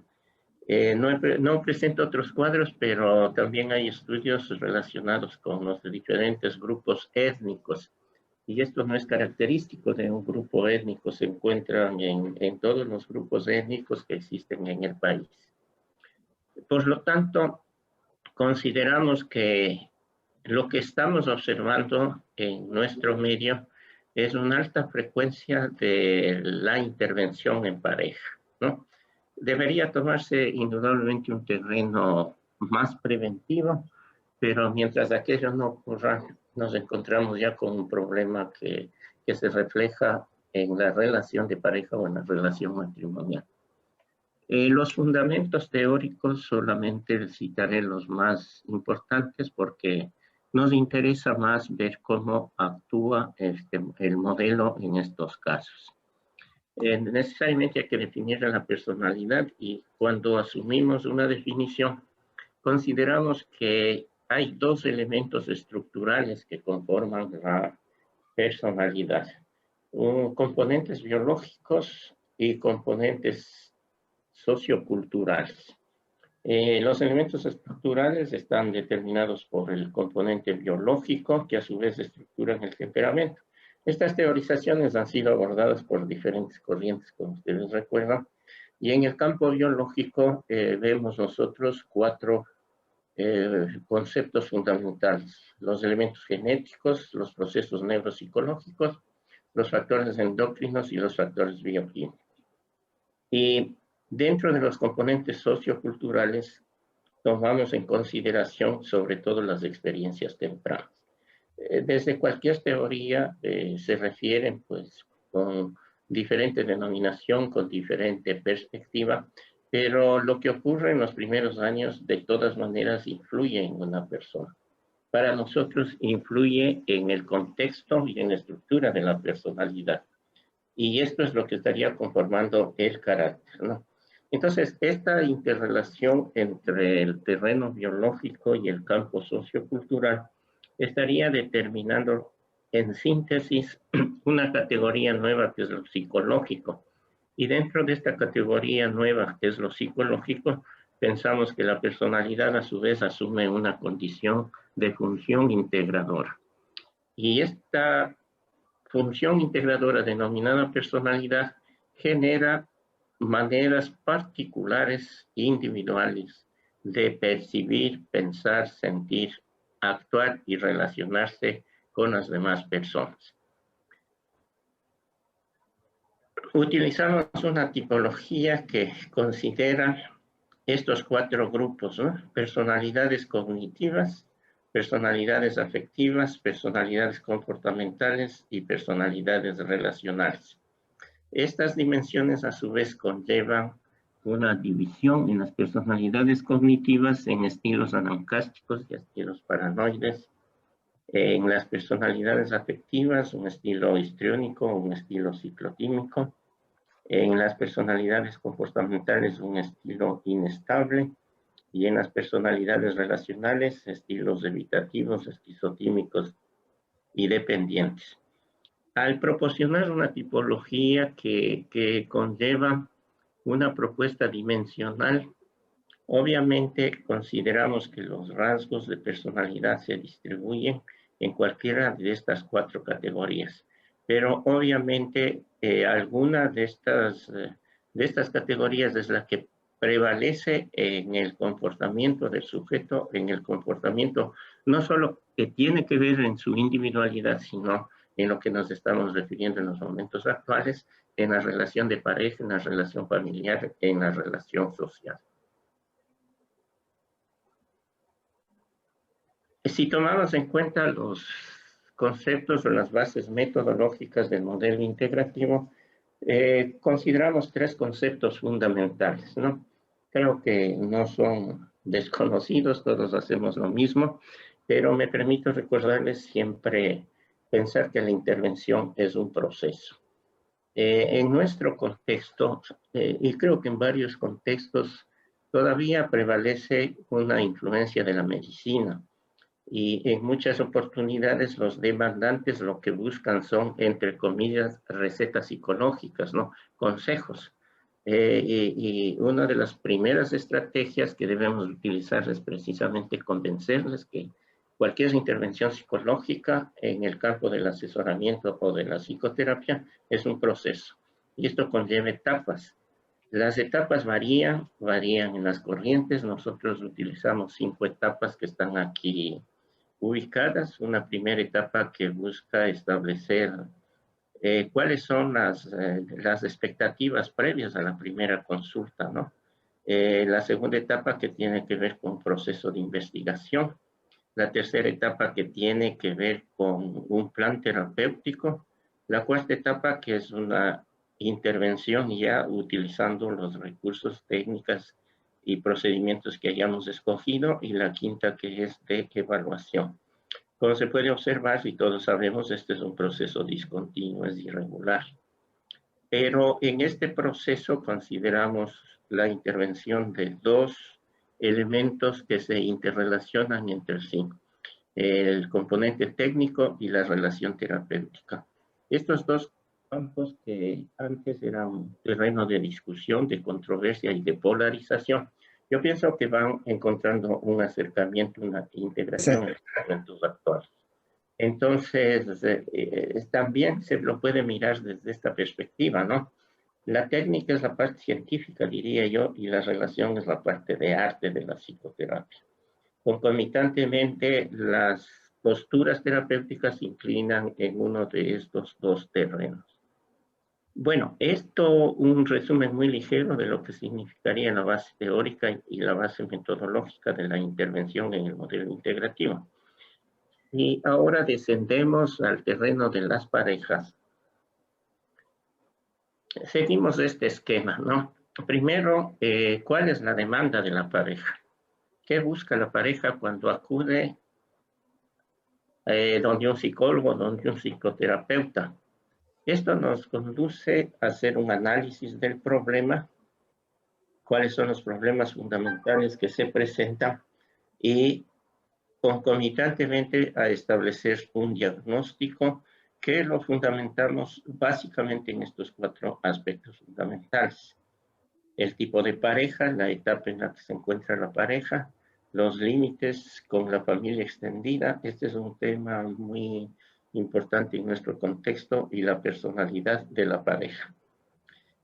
No presento otros cuadros, pero también hay estudios relacionados con los diferentes grupos étnicos. Y esto no es característico de un grupo étnico, se encuentran en todos los grupos étnicos que existen en el país. Por lo tanto, consideramos que lo que estamos observando en nuestro medio es una alta frecuencia de la intervención en pareja, ¿no? Debería tomarse indudablemente un terreno más preventivo, pero mientras aquello no ocurra, nos encontramos ya con un problema que se refleja en la relación de pareja o en la relación matrimonial. Los fundamentos teóricos solamente citaré los más importantes porque nos interesa más ver cómo actúa el modelo en estos casos. Necesariamente hay que definir la personalidad y cuando asumimos una definición, consideramos que hay dos elementos estructurales que conforman la personalidad. Componentes biológicos y componentes socioculturales. Los elementos estructurales están determinados por el componente biológico, que a su vez estructuran el temperamento. Estas teorizaciones han sido abordadas por diferentes corrientes, como ustedes recuerdan, y en el campo biológico vemos nosotros cuatro conceptos fundamentales: los elementos genéticos, los procesos neuropsicológicos, los factores endocrinos y los factores bioquímicos. Y dentro de los componentes socioculturales, tomamos en consideración sobre todo las experiencias tempranas. Desde cualquier teoría se refieren, pues, con diferente denominación, con diferente perspectiva, pero lo que ocurre en los primeros años de todas maneras influye en una persona. para nosotros influye en el contexto y en la estructura de la personalidad. Y esto es lo que estaría conformando el carácter, ¿no? Entonces, esta interrelación entre el terreno biológico y el campo sociocultural estaría determinando, en síntesis, una categoría nueva que es lo psicológico. Y dentro de esta categoría nueva que es lo psicológico, pensamos que la personalidad a su vez asume una condición de función integradora. Y esta función integradora denominada personalidad genera maneras particulares e individuales de percibir, pensar, sentir, actuar y relacionarse con las demás personas. Utilizamos una tipología que considera estos 4 grupos, ¿no? Personalidades cognitivas, personalidades afectivas, personalidades comportamentales y personalidades relacionales. Estas dimensiones a su vez conllevan una división en las personalidades cognitivas en estilos anancásticos y estilos paranoides, en las personalidades afectivas un estilo histriónico, un estilo ciclotímico, en las personalidades comportamentales un estilo inestable, y en las personalidades relacionales, estilos evitativos, esquizotímicos y dependientes. Al proporcionar una tipología que conlleva una propuesta dimensional, obviamente consideramos que los rasgos de personalidad se distribuyen en cualquiera de estas 4 categorías, pero obviamente alguna de estas categorías es la que prevalece en el comportamiento del sujeto, en el comportamiento no solo que tiene que ver en su individualidad, sino en lo que nos estamos refiriendo en los momentos actuales, en la relación de pareja, en la relación familiar, en la relación social. Si tomamos en cuenta los conceptos o las bases metodológicas del modelo integrativo, consideramos 3 conceptos fundamentales, ¿no? Creo que no son desconocidos, todos hacemos lo mismo, pero me permito recordarles siempre pensar que la intervención es un proceso. En nuestro contexto, y creo que en varios contextos, todavía prevalece una influencia de la medicina. Y en muchas oportunidades los demandantes lo que buscan son, entre comillas, recetas psicológicas, ¿no? Consejos. Y una de las primeras estrategias que debemos utilizar es precisamente convencerles que cualquier intervención psicológica en el campo del asesoramiento o de la psicoterapia es un proceso. Y esto conlleva etapas. Las etapas varían en las corrientes. Nosotros utilizamos 5 etapas que están aquí ubicadas. Una primera etapa que busca establecer cuáles son las expectativas previas a la primera consulta, ¿no? La segunda etapa que tiene que ver con un proceso de investigación. La tercera etapa que tiene que ver con un plan terapéutico. La cuarta etapa que es una intervención ya utilizando los recursos técnicos y procedimientos que hayamos escogido, y la quinta que es de evaluación. Como se puede observar, y todos sabemos, este es un proceso discontinuo, es irregular. Pero en este proceso consideramos la intervención de 2 elementos que se interrelacionan entre sí: el componente técnico y la relación terapéutica. Estos 2 campos que antes eran un terreno de discusión, de controversia y de polarización, yo pienso que van encontrando un acercamiento, una integración en los momentos actuales. Entonces, también se lo puede mirar desde esta perspectiva, ¿no? La técnica es la parte científica, diría yo, y la relación es la parte de arte de la psicoterapia. Concomitantemente, las posturas terapéuticas se inclinan en uno de estos 2 terrenos. Bueno, esto un resumen muy ligero de lo que significaría la base teórica y la base metodológica de la intervención en el modelo integrativo. Y ahora descendemos al terreno de las parejas. Seguimos este esquema, ¿no? Primero, ¿cuál es la demanda de la pareja? ¿Qué busca la pareja cuando acude donde un psicólogo, donde un psicoterapeuta. Esto nos conduce a hacer un análisis del problema, cuáles son los problemas fundamentales que se presentan y concomitantemente a establecer un diagnóstico que lo fundamentamos básicamente en estos 4 aspectos fundamentales. El tipo de pareja, la etapa en la que se encuentra la pareja, los límites con la familia extendida. Este es un tema muy importante en nuestro contexto, y la personalidad de la pareja.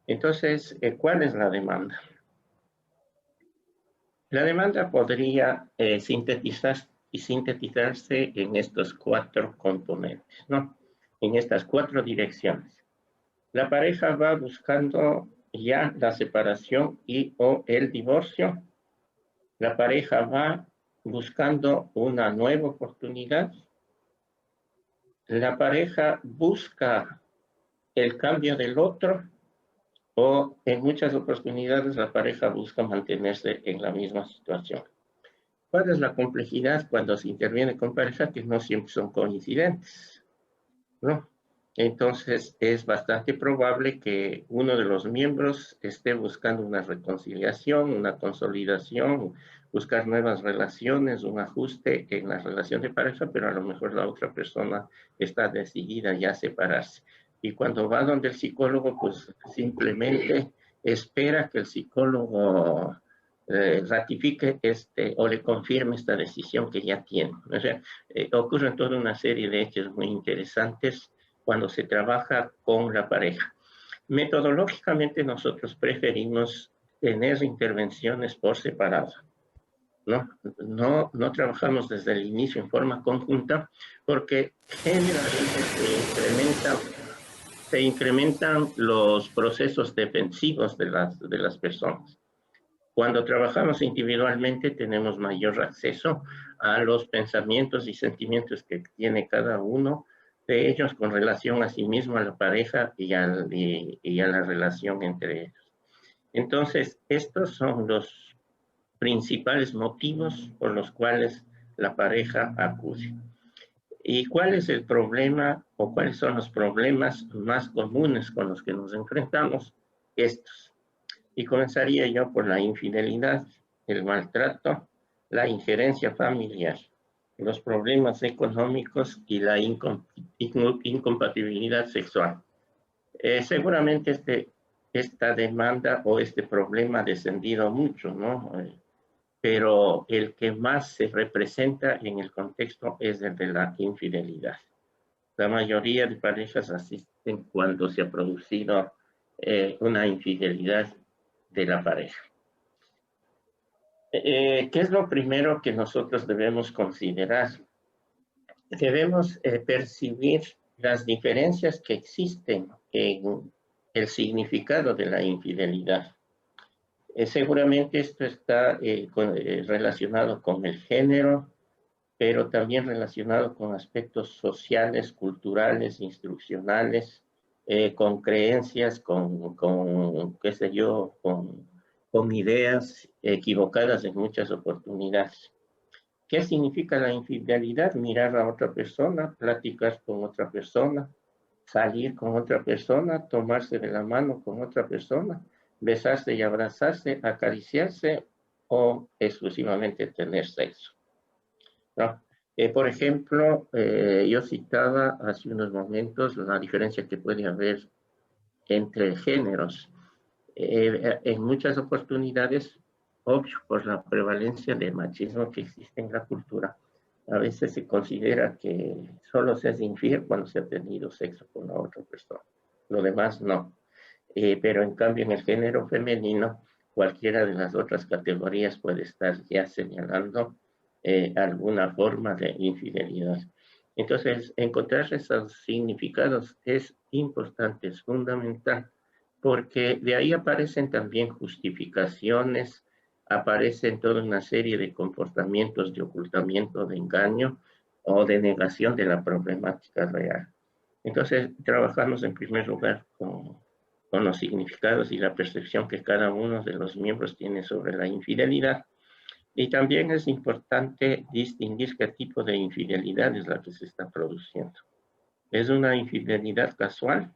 Entonces, ¿cuál es la demanda? La demanda podría sintetizarse en estos 4 componentes, ¿no? En estas 4 direcciones. La pareja va buscando ya la separación o el divorcio. La pareja va buscando una nueva oportunidad. La pareja busca el cambio del otro, o en muchas oportunidades la pareja busca mantenerse en la misma situación. ¿Cuál es la complejidad cuando se interviene con pareja? Que no siempre son coincidentes, ¿no? Entonces es bastante probable que uno de los miembros esté buscando una reconciliación, una consolidación, buscar nuevas relaciones, un ajuste en la relación de pareja, pero a lo mejor la otra persona está decidida ya a separarse. Y cuando va donde el psicólogo, pues simplemente espera que el psicólogo ratifique o le confirme esta decisión que ya tiene. O sea, ocurren toda una serie de hechos muy interesantes cuando se trabaja con la pareja. Metodológicamente nosotros preferimos tener intervenciones por separado. No trabajamos desde el inicio en forma conjunta, porque generalmente se incrementan los procesos defensivos de las personas. Cuando trabajamos individualmente tenemos mayor acceso a los pensamientos y sentimientos que tiene cada uno de ellos con relación a sí mismo, a la pareja y a la relación entre ellos. Entonces, estos son los principales motivos por los cuales la pareja acude. ¿Y cuál es el problema o cuáles son los problemas más comunes con los que nos enfrentamos? Estos. Y comenzaría yo por la infidelidad, el maltrato, la injerencia familiar, los problemas económicos y la incompatibilidad sexual. Seguramente esta demanda o este problema ha descendido mucho, ¿no? Pero el que más se representa en el contexto es el de la infidelidad. La mayoría de parejas asisten cuando se ha producido una infidelidad de la pareja. ¿Qué es lo primero que nosotros debemos considerar? Debemos percibir las diferencias que existen en el significado de la infidelidad. Seguramente esto está relacionado con el género, pero también relacionado con aspectos sociales, culturales, instruccionales, con creencias, qué sé yo, con ideas equivocadas en muchas oportunidades. ¿Qué significa la infidelidad? Mirar a otra persona, platicar con otra persona, salir con otra persona, tomarse de la mano con otra persona, besarse y abrazarse, acariciarse o exclusivamente tener sexo, ¿no? Por ejemplo, yo citaba hace unos momentos la diferencia que puede haber entre géneros. En muchas oportunidades, obvio, por la prevalencia del machismo que existe en la cultura, a veces se considera que solo se es infiel cuando se ha tenido sexo con la otra persona. Lo demás no. Pero en cambio en el género femenino, cualquiera de las otras categorías puede estar ya señalando alguna forma de infidelidad. Entonces, encontrar esos significados es importante, es fundamental, porque de ahí aparecen también justificaciones, aparecen toda una serie de comportamientos de ocultamiento, de engaño o de negación de la problemática real. Entonces, trabajamos en primer lugar con los significados y la percepción que cada uno de los miembros tiene sobre la infidelidad. Y también es importante distinguir qué tipo de infidelidad es la que se está produciendo. ¿Es una infidelidad casual?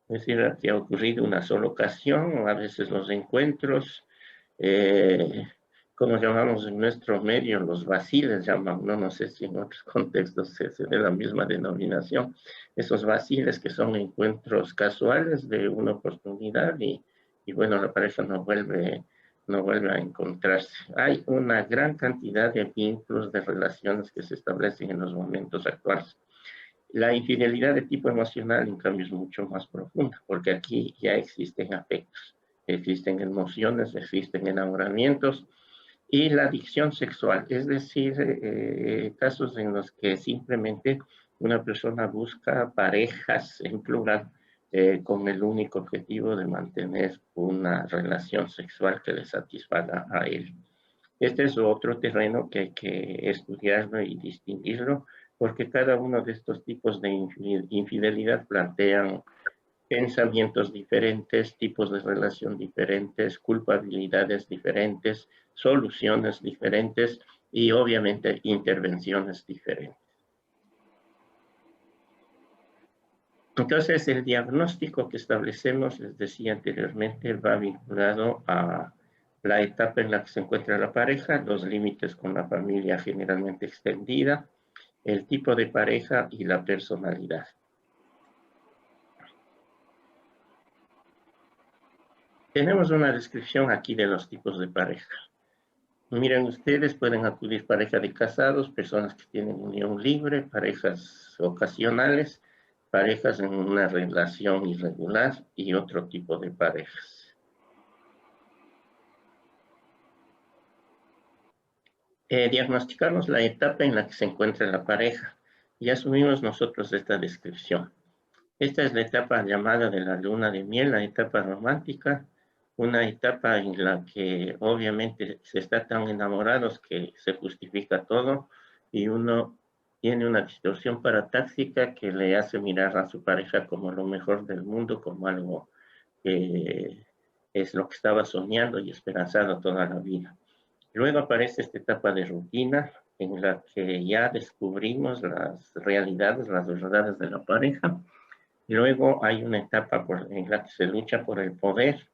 Es decir, que ha ocurrido una sola ocasión, o a veces los encuentros, como llamamos en nuestro medio, los vaciles llaman, no sé si en otros contextos se dé la misma denominación, esos vaciles que son encuentros casuales de una oportunidad y bueno, la pareja no vuelve a encontrarse. Hay una gran cantidad de vínculos, de relaciones que se establecen en los momentos actuales. La infidelidad de tipo emocional, en cambio, es mucho más profunda, porque aquí ya existen afectos, existen emociones, existen enamoramientos y la adicción sexual, es decir, casos en los que simplemente una persona busca parejas en plural con el único objetivo de mantener una relación sexual que le satisfaga a él. Este es otro terreno que hay que estudiarlo y distinguirlo, porque cada uno de estos tipos de infidelidad plantean pensamientos diferentes, tipos de relación diferentes, culpabilidades diferentes, soluciones diferentes y obviamente intervenciones diferentes. Entonces, el diagnóstico que establecemos, les decía anteriormente, va vinculado a la etapa en la que se encuentra la pareja, los límites con la familia generalmente extendida, el tipo de pareja y la personalidad. Tenemos una descripción aquí de los tipos de pareja. Miren, ustedes pueden acudir pareja de casados, personas que tienen unión libre, parejas ocasionales, parejas en una relación irregular y otro tipo de parejas. Diagnosticamos la etapa en la que se encuentra la pareja y asumimos nosotros esta descripción. Esta es la etapa llamada de la luna de miel, la etapa romántica, una etapa en la que obviamente se está tan enamorados que se justifica todo y uno tiene una distorsión paratáxica que le hace mirar a su pareja como lo mejor del mundo, como algo que es lo que estaba soñando y esperanzado toda la vida. Luego aparece esta etapa de rutina en la que ya descubrimos las realidades, las verdades de la pareja. Luego hay una etapa en la que se lucha por el poder.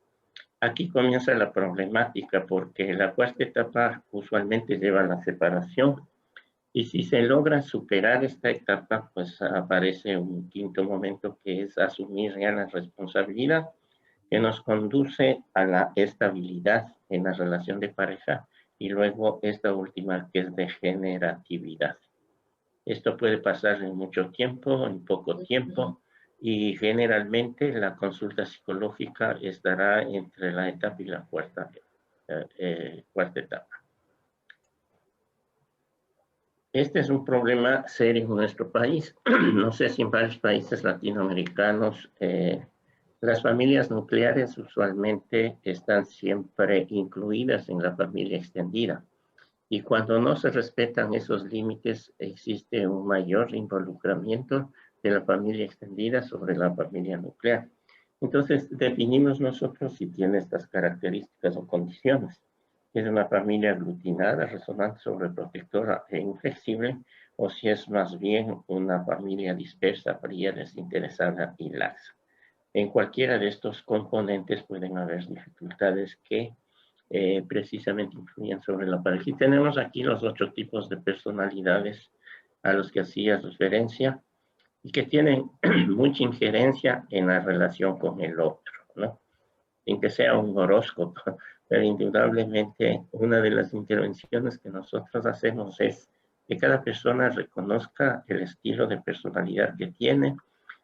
Aquí comienza la problemática porque la cuarta etapa usualmente lleva a la separación y si se logra superar esta etapa, pues aparece un quinto momento que es asumir ya la responsabilidad que nos conduce a la estabilidad en la relación de pareja y luego esta última que es de generatividad. Esto puede pasar en mucho tiempo, en poco tiempo, y generalmente la consulta psicológica estará entre la etapa y la cuarta etapa. Este es un problema serio en nuestro país. No sé si en varios países latinoamericanos las familias nucleares usualmente están siempre incluidas en la familia extendida. Y cuando no se respetan esos límites, existe un mayor involucramiento de la familia extendida sobre la familia nuclear. Entonces, definimos nosotros si tiene estas características o condiciones. Es una familia aglutinada, resonante, sobreprotectora e inflexible, o si es más bien una familia dispersa, fría, desinteresada y laxa. En cualquiera de estos componentes pueden haber dificultades que precisamente influyen sobre la pareja. Y tenemos aquí los 8 tipos de personalidades a los que hacía referencia y que tienen mucha injerencia en la relación con el otro, ¿no? Sin que sea un horóscopo, pero indudablemente una de las intervenciones que nosotros hacemos es que cada persona reconozca el estilo de personalidad que tiene,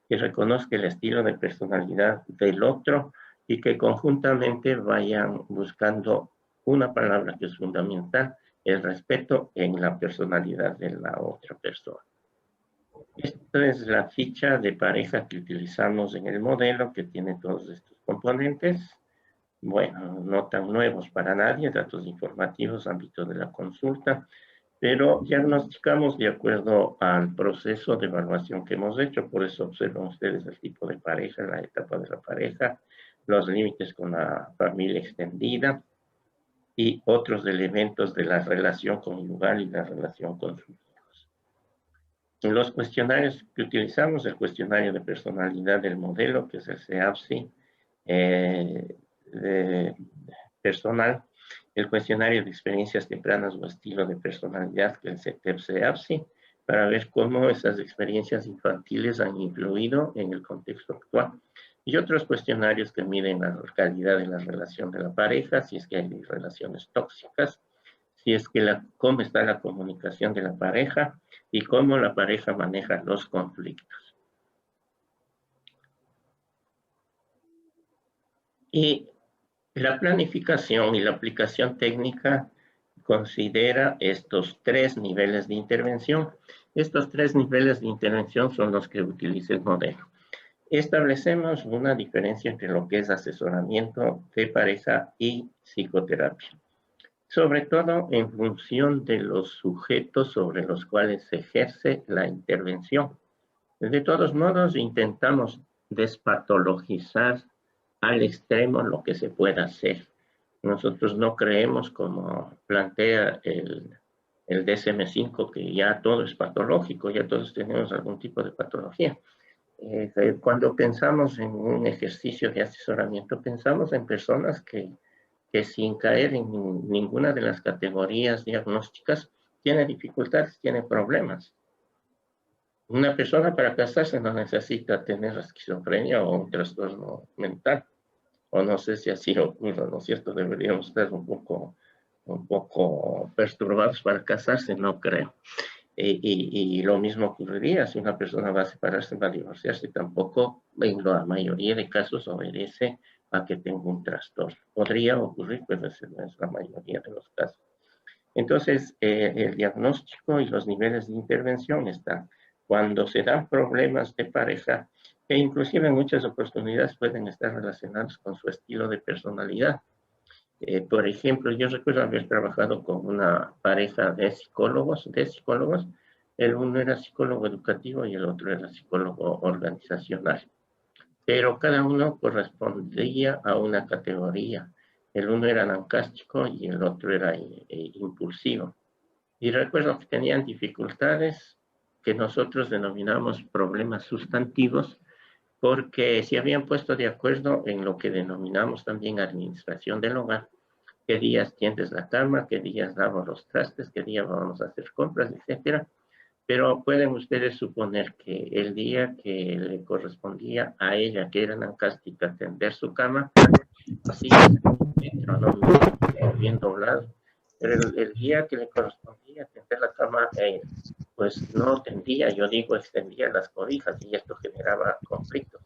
que reconozca el estilo de personalidad del otro y que conjuntamente vayan buscando una palabra que es fundamental, el respeto en la personalidad de la otra persona. Esta es la ficha de pareja que utilizamos en el modelo que tiene todos estos componentes. Bueno, no tan nuevos para nadie, datos informativos, ámbito de la consulta, pero diagnosticamos de acuerdo al proceso de evaluación que hemos hecho, por eso observan ustedes el tipo de pareja, la etapa de la pareja, los límites con la familia extendida, y otros elementos de la relación conyugal y la relación con sus hijos. En los cuestionarios que utilizamos, el cuestionario de personalidad del modelo, que es el CEAPSI, personal, el cuestionario de experiencias tempranas o estilo de personalidad, que es el CETEP-CEAPSI, para ver cómo esas experiencias infantiles han influido en el contexto actual. Y otros cuestionarios que miden la calidad de la relación de la pareja, si es que hay relaciones tóxicas, si es que cómo está la comunicación de la pareja y cómo la pareja maneja los conflictos. Y la planificación y la aplicación técnica considera estos 3 niveles de intervención. Estos 3 niveles de intervención son los que utiliza el modelo. Establecemos una diferencia entre lo que es asesoramiento de pareja y psicoterapia, sobre todo en función de los sujetos sobre los cuales se ejerce la intervención. De todos modos, intentamos despatologizar al extremo lo que se pueda hacer. Nosotros no creemos, como plantea el DSM-5, que ya todo es patológico, ya todos tenemos algún tipo de patología. Cuando pensamos en un ejercicio de asesoramiento, pensamos en personas que sin caer en ninguna de las categorías diagnósticas, tiene dificultades, tiene problemas. Una persona para casarse no necesita tener esquizofrenia o un trastorno mental. O no sé si así ocurre, ¿no es cierto? Deberíamos estar un poco perturbados para casarse, no creo. Y lo mismo ocurriría si una persona va a separarse, va a divorciarse, tampoco en la mayoría de casos obedece a que tenga un trastorno. Podría ocurrir, pero no es la mayoría de los casos. Entonces, el diagnóstico y los niveles de intervención están. Cuando se dan problemas de pareja, e inclusive en muchas oportunidades pueden estar relacionados con su estilo de personalidad. Por ejemplo, yo recuerdo haber trabajado con una pareja de psicólogos. El uno era psicólogo educativo y el otro era psicólogo organizacional. Pero cada uno correspondía a una categoría. El uno era nancástico y el otro era impulsivo. Y recuerdo que tenían dificultades que nosotros denominamos problemas sustantivos, porque se habían puesto de acuerdo en lo que denominamos también administración del hogar. ¿Qué días tiendes la cama? ¿Qué días lavo los trastes? ¿Qué día vamos a hacer compras? Etcétera. Pero pueden ustedes suponer que el día que le correspondía a ella, que era nancástica, tender su cama, así bien doblado. Pero el día que le correspondía tender la cama, pues no tendía, yo digo, extendía las cobijas y esto generaba conflictos.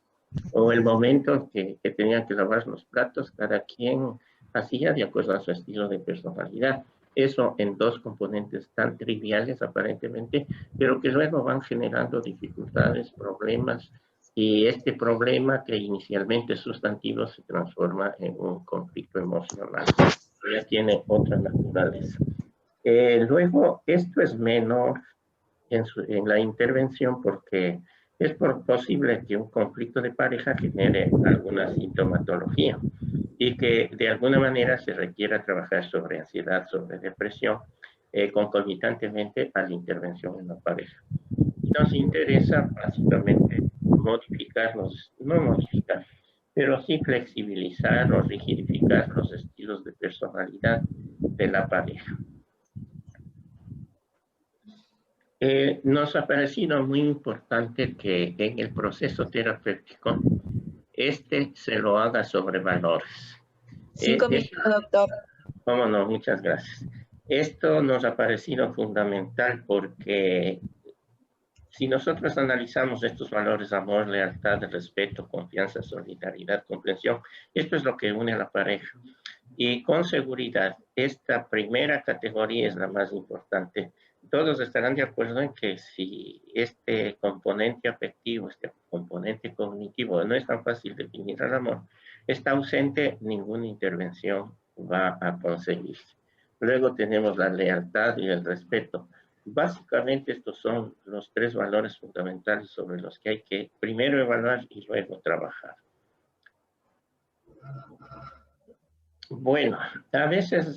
O el momento que tenían que lavar los platos, cada quien hacía de acuerdo a su estilo de personalidad. Eso en 2 componentes tan triviales aparentemente, pero que luego van generando dificultades, problemas, y este problema que inicialmente es sustantivo se transforma en un conflicto emocional. Ya tiene otra naturaleza. Luego, esto es menor en la intervención porque es posible que un conflicto de pareja genere alguna sintomatología y que de alguna manera se requiera trabajar sobre ansiedad, sobre depresión, concomitantemente a la intervención en la pareja. Nos interesa básicamente no modificar, pero sí flexibilizar o rigidificar los estilos de personalidad de la pareja. Nos ha parecido muy importante que en el proceso terapéutico se lo haga sobre valores. 5 minutos, doctor. Cómo no, muchas gracias. Esto nos ha parecido fundamental porque si nosotros analizamos estos valores, amor, lealtad, respeto, confianza, solidaridad, comprensión, esto es lo que une a la pareja. Y con seguridad, esta primera categoría es la más importante. Todos estarán de acuerdo en que si este componente afectivo, este componente cognitivo, no es tan fácil definir al amor, está ausente, ninguna intervención va a conseguirse. Luego tenemos la lealtad y el respeto. Básicamente estos son los 3 valores fundamentales sobre los que hay que primero evaluar y luego trabajar. Bueno, a veces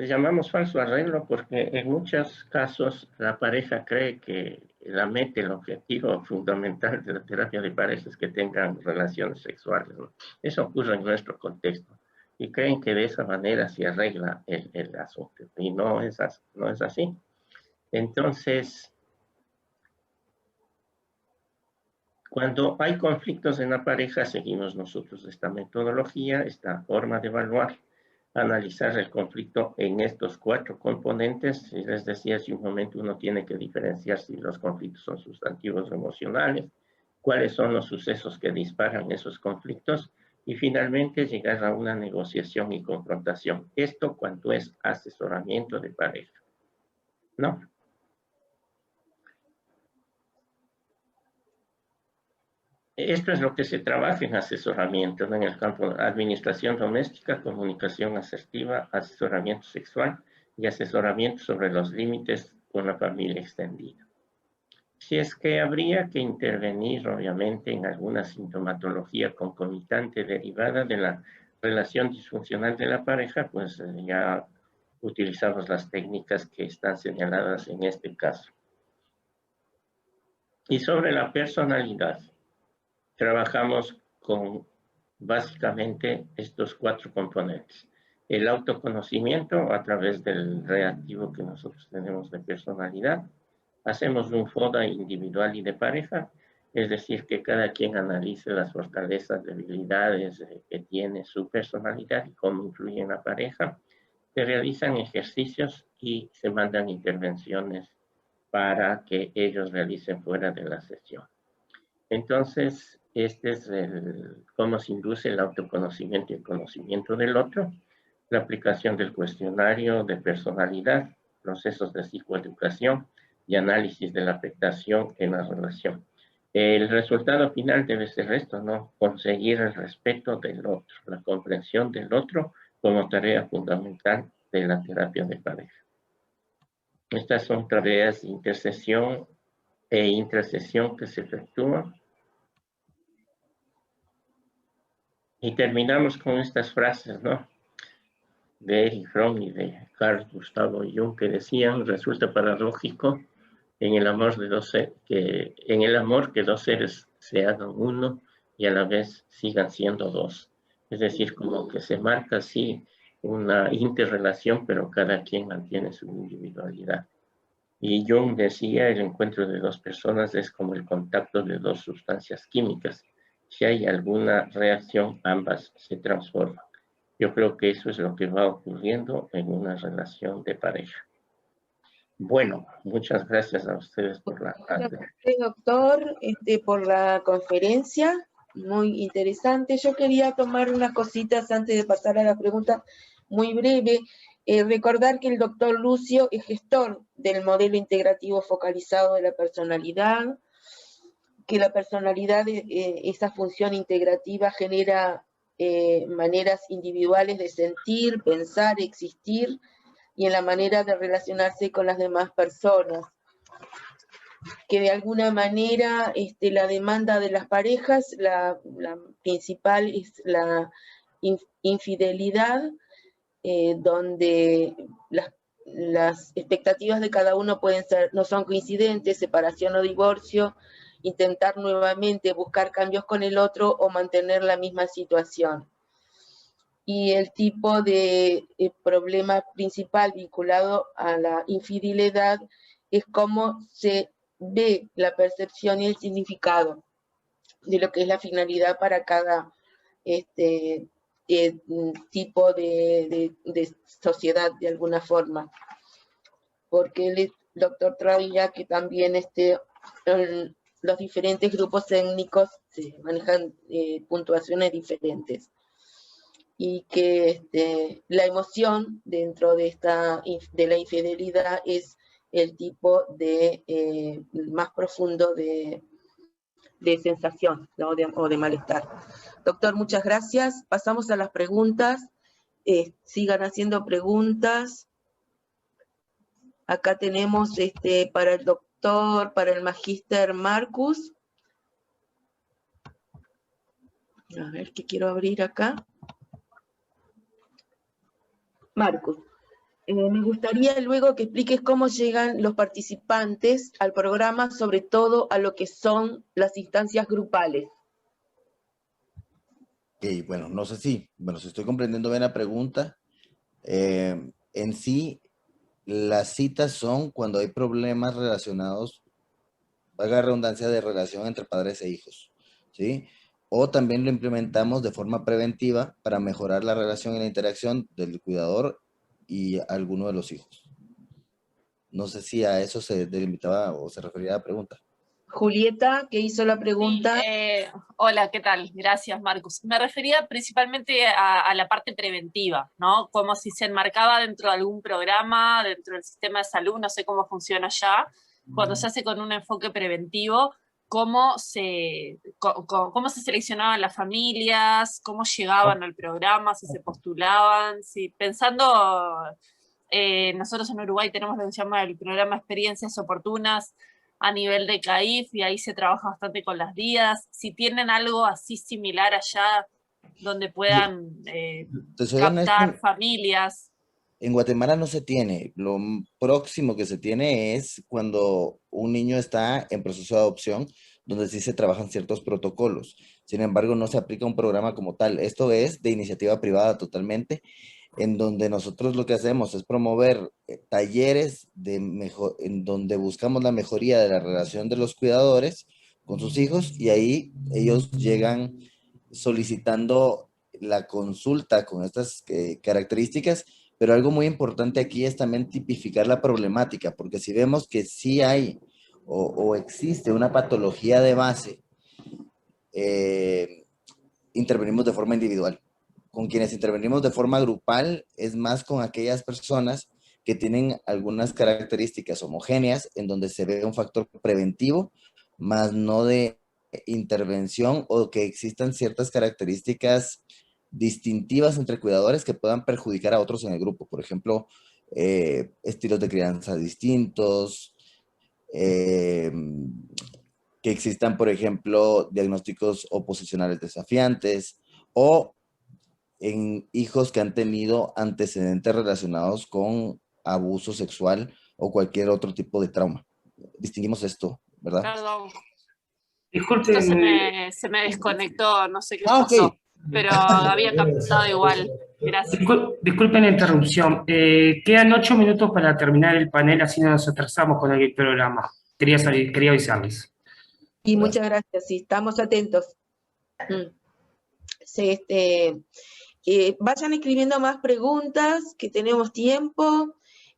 llamamos falso arreglo porque en muchos casos la pareja cree que la meta, el objetivo fundamental de la terapia de pareja es que tengan relaciones sexuales, ¿no? Eso ocurre en nuestro contexto y creen que de esa manera se arregla el asunto y no es así. Entonces, cuando hay conflictos en la pareja, seguimos nosotros esta metodología, esta forma de evaluar, analizar el conflicto en estos 4 componentes. Les decía hace un momento, uno tiene que diferenciar si los conflictos son sustantivos o emocionales, cuáles son los sucesos que disparan esos conflictos y finalmente llegar a una negociación y confrontación. Esto cuando es asesoramiento de pareja, ¿no? Esto es lo que se trabaja en asesoramiento, ¿no? En el campo de administración doméstica, comunicación asertiva, asesoramiento sexual y asesoramiento sobre los límites con la familia extendida. Si es que habría que intervenir, obviamente, en alguna sintomatología concomitante derivada de la relación disfuncional de la pareja, pues ya utilizamos las técnicas que están señaladas en este caso. Y sobre la personalidad, trabajamos con básicamente estos 4 componentes. El autoconocimiento a través del reactivo que nosotros tenemos de personalidad. Hacemos un FODA individual y de pareja, es decir, que cada quien analice las fortalezas, debilidades que tiene su personalidad y cómo influye en la pareja. Se realizan ejercicios y se mandan intervenciones para que ellos realicen fuera de la sesión. Entonces, este es cómo se induce el autoconocimiento y el conocimiento del otro, la aplicación del cuestionario de personalidad, procesos de psicoeducación y análisis de la afectación en la relación. El resultado final debe ser esto, ¿no? Conseguir el respeto del otro, la comprensión del otro como tarea fundamental de la terapia de pareja. Estas son tareas de intercesión e intersección que se efectúan. Y terminamos con estas frases, ¿no? De Erich Fromm y de Carl Gustav Jung que decían, resulta paradójico en el amor que 2 seres se hagan uno y a la vez sigan siendo 2. Es decir, como que se marca así una interrelación, pero cada quien mantiene su individualidad. Y Jung decía, el encuentro de 2 personas es como el contacto de 2 sustancias químicas. Si hay alguna reacción, ambas se transforman. Yo creo que eso es lo que va ocurriendo en una relación de pareja. Bueno, muchas gracias a ustedes por la atención. Doctor, por la conferencia, muy interesante. Yo quería tomar unas cositas antes de pasar a la pregunta, muy breve. Recordar que el doctor Lucio es gestor del modelo integrativo focalizado de la personalidad, que la personalidad, esa función integrativa genera maneras individuales de sentir, pensar, existir, y en la manera de relacionarse con las demás personas. Que de alguna manera la demanda de las parejas, la principal es la infidelidad, donde las expectativas de cada uno no son coincidentes, separación o divorcio, intentar nuevamente buscar cambios con el otro o mantener la misma situación. Y el tipo de problema principal vinculado a la infidelidad es cómo se ve la percepción y el significado de lo que es la finalidad para cada tipo de sociedad de alguna forma. Porque el doctor traía que también los diferentes grupos étnicos se manejan puntuaciones diferentes. Y que la emoción dentro de la infidelidad es el tipo de más profundo de sensación, ¿no? o de malestar. Doctor, muchas gracias. Pasamos a las preguntas. Sigan haciendo preguntas. Acá tenemos para el doctor, para el magíster Marcus. A ver, ¿qué quiero abrir acá? Marcus. Me gustaría luego que expliques cómo llegan los participantes al programa, sobre todo a lo que son las instancias grupales. Bueno, no sé si estoy comprendiendo bien la pregunta. En sí, las citas son cuando hay problemas relacionados, valga la redundancia, de relación entre padres e hijos, ¿sí? O también lo implementamos de forma preventiva para mejorar la relación y la interacción del cuidador y alguno de los hijos. No sé si a eso se delimitaba o se refería a la pregunta. Julieta, que hizo la pregunta. Sí, hola, ¿qué tal? Gracias, Marcus. Me refería principalmente a la parte preventiva, ¿no? Como si se enmarcaba dentro de algún programa, dentro del sistema de salud, no sé cómo funciona allá, cuando se hace con un enfoque preventivo, cómo se seleccionaban las familias, cómo llegaban al programa, si se postulaban, si pensando, nosotros en Uruguay tenemos lo que se llama el programa Experiencias Oportunas a nivel de CAIF, y ahí se trabaja bastante con las DIADS. Si tienen algo así similar allá, donde puedan captar familias. En Guatemala no se tiene. Lo próximo que se tiene es cuando un niño está en proceso de adopción, donde sí se trabajan ciertos protocolos. Sin embargo, no se aplica un programa como tal. Esto es de iniciativa privada totalmente, en donde nosotros lo que hacemos es promover talleres en donde buscamos la mejoría de la relación de los cuidadores con sus hijos, y ahí ellos llegan solicitando la consulta con estas características. Pero algo muy importante aquí es también tipificar la problemática, porque si vemos que sí hay o existe una patología de base, intervenimos de forma individual. Con quienes intervenimos de forma grupal es más con aquellas personas que tienen algunas características homogéneas, en donde se ve un factor preventivo, más no de intervención, o que existan ciertas características distintivas entre cuidadores que puedan perjudicar a otros en el grupo. Por ejemplo, estilos de crianza distintos, que existan, por ejemplo, diagnósticos oposicionales desafiantes, o en hijos que han tenido antecedentes relacionados con abuso sexual o cualquier otro tipo de trauma. Distinguimos esto, ¿verdad? Perdón. Disculpen. Esto se me desconectó, no sé qué pasó, Ok. pero había captado igual. Gracias. Disculpen la interrupción. Quedan 8 minutos para terminar el panel, así no nos atrasamos con el programa. Quería avisarles. Y muchas gracias, sí, estamos atentos. Sí, vayan escribiendo más preguntas, que tenemos tiempo,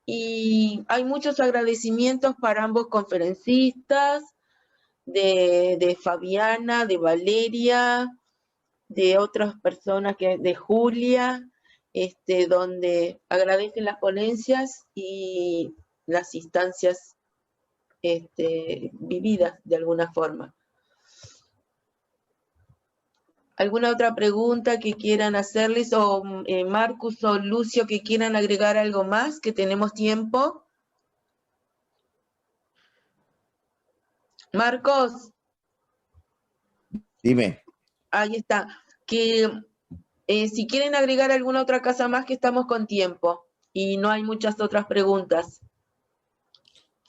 y hay muchos agradecimientos para ambos conferencistas, de Fabiana, de Valeria, de otras personas, de Julia, donde agradecen las ponencias y las instancias vividas de alguna forma. ¿Alguna otra pregunta que quieran hacerles? O Marcus o Lucio, que quieran agregar algo más, que tenemos tiempo. Marcos. Dime. Ahí está. Que si quieren agregar alguna otra cosa más, que estamos con tiempo y no hay muchas otras preguntas.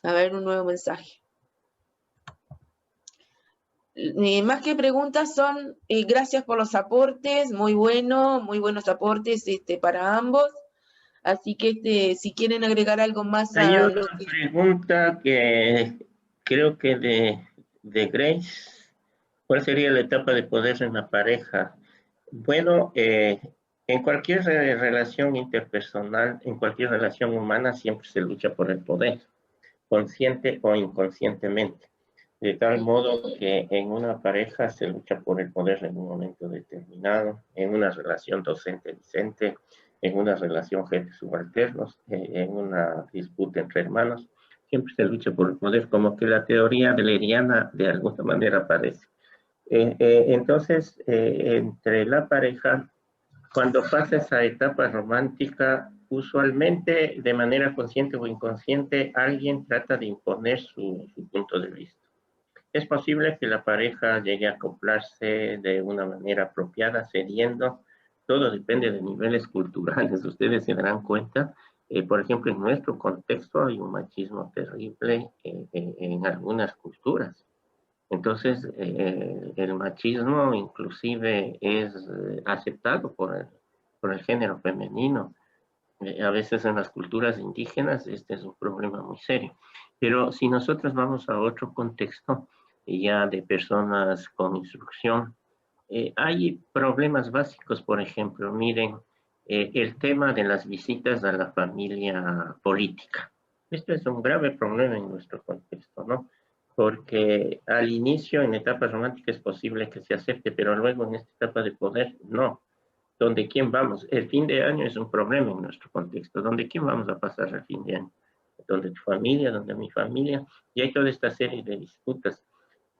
A ver, un nuevo mensaje. Más que preguntas son gracias por los aportes, muy buenos aportes para ambos. Así que si quieren agregar algo más Hay a una pregunta que creo que de Grace. ¿Cuál sería la etapa de poder en la pareja? Bueno, en cualquier relación interpersonal, en cualquier relación humana, siempre se lucha por el poder, consciente o inconscientemente. De tal modo que en una pareja se lucha por el poder en un momento determinado, en una relación docente-discente, en una relación jefes subalternos, en una disputa entre hermanos, siempre se lucha por el poder, como que la teoría adleriana de alguna manera aparece. Entonces, entre la pareja, cuando pasa esa etapa romántica, usualmente de manera consciente o inconsciente, alguien trata de imponer su punto de vista. Es posible que la pareja llegue a acoplarse de una manera apropiada, cediendo, todo depende de niveles culturales. Ustedes se darán cuenta, por ejemplo, en nuestro contexto hay un machismo terrible en algunas culturas. Entonces, el machismo inclusive es aceptado por el género femenino. A veces en las culturas indígenas este es un problema muy serio. Pero si nosotros vamos a otro contexto, ya de personas con instrucción, hay problemas básicos, por ejemplo, miren, el tema de las visitas a la familia política. Esto es un grave problema en nuestro contexto, ¿no? Porque al inicio, en etapa romántica, es posible que se acepte, pero luego en esta etapa de poder, no. ¿Dónde quién vamos? El fin de año es un problema en nuestro contexto. ¿Dónde quién vamos a pasar el fin de año? ¿Dónde tu familia? ¿Dónde mi familia? Y hay toda esta serie de disputas.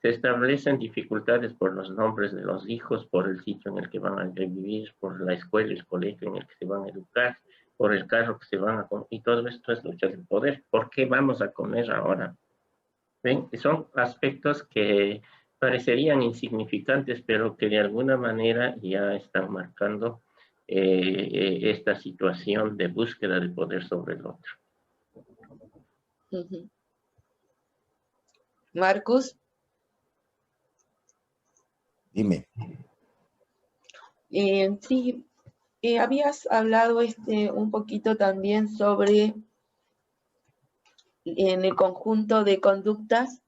Se establecen dificultades por los nombres de los hijos, por el sitio en el que van a vivir, por la escuela, el colegio en el que se van a educar, por el carro que se van a comer. Y todo esto es lucha del poder. ¿Por qué vamos a comer ahora? ¿Ven? Son aspectos que parecerían insignificantes, pero que de alguna manera ya están marcando esta situación de búsqueda de poder sobre el otro. Marcos. Dime. Sí, habías hablado un poquito también sobre en el conjunto de conductas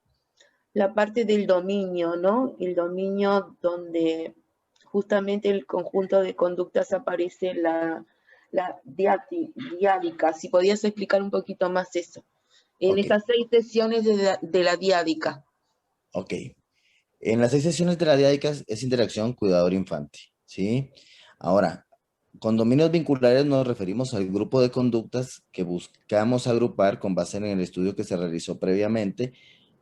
la parte del dominio, ¿no? El dominio donde justamente el conjunto de conductas aparece la diádica. Si podías explicar un poquito más eso. En esas 6 sesiones de la diádica. Ok. En las 6 sesiones de la diádica es interacción cuidador-infante, ¿sí? Ahora, con dominios vinculares nos referimos al grupo de conductas que buscamos agrupar con base en el estudio que se realizó previamente,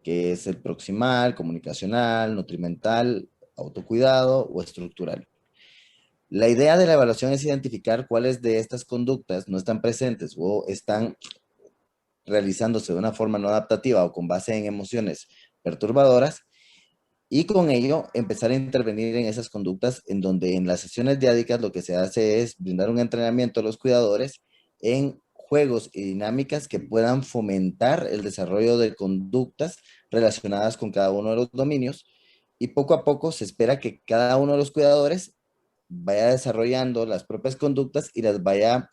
que es el proximal, comunicacional, nutrimental, autocuidado o estructural. La idea de la evaluación es identificar cuáles de estas conductas no están presentes o están realizándose de una forma no adaptativa o con base en emociones perturbadoras, y con ello empezar a intervenir en esas conductas en donde en las sesiones diádicas lo que se hace es brindar un entrenamiento a los cuidadores en juegos y dinámicas que puedan fomentar el desarrollo de conductas relacionadas con cada uno de los dominios, y poco a poco se espera que cada uno de los cuidadores vaya desarrollando las propias conductas y las vaya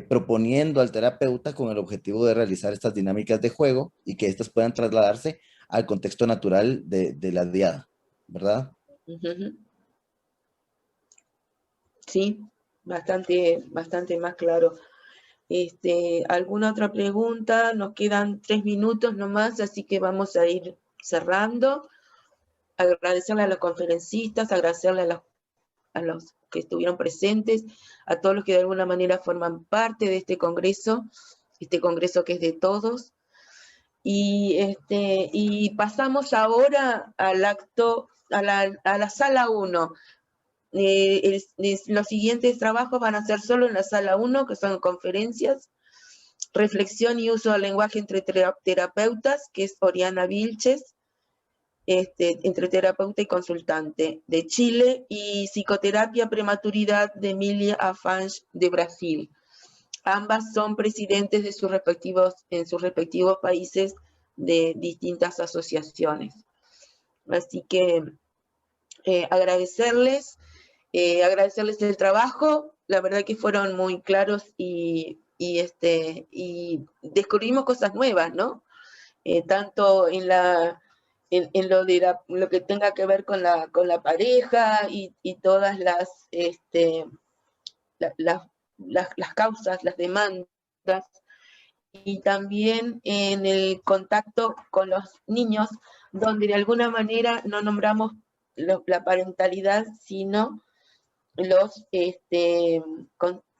proponiendo al terapeuta con el objetivo de realizar estas dinámicas de juego y que éstas puedan trasladarse al contexto natural de la diada, ¿verdad? Sí, bastante más claro. ¿Alguna otra pregunta? Nos quedan 3 minutos nomás, así que vamos a ir cerrando. Agradecerle a los conferencistas, agradecerle a los que estuvieron presentes, a todos los que de alguna manera forman parte de este congreso que es de todos. Y pasamos ahora al acto, a la sala 1. Los siguientes trabajos van a ser solo en la sala 1, que son conferencias, reflexión y uso del lenguaje entre terapeutas, que es Oriana Vilches, entre terapeuta y consultante de Chile, y psicoterapia prematuridad de Emilia Afange de Brasil. Ambas son presidentes de en sus respectivos países de distintas asociaciones. Así que agradecerles el trabajo. La verdad que fueron muy claros y descubrimos cosas nuevas, ¿no? Tanto en lo que tenga que ver con la pareja y todas las causas, las demandas, y también en el contacto con los niños, donde de alguna manera no nombramos la parentalidad, sino los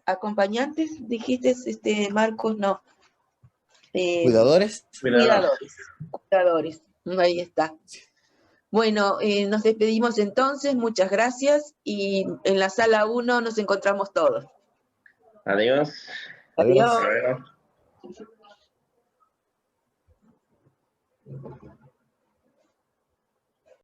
acompañantes, dijiste, Marcos, no. ¿Cuidadores? Cuidadores, ahí está. Bueno, nos despedimos entonces, muchas gracias, y en la sala 1 nos encontramos todos. Adiós. Adiós. Adiós.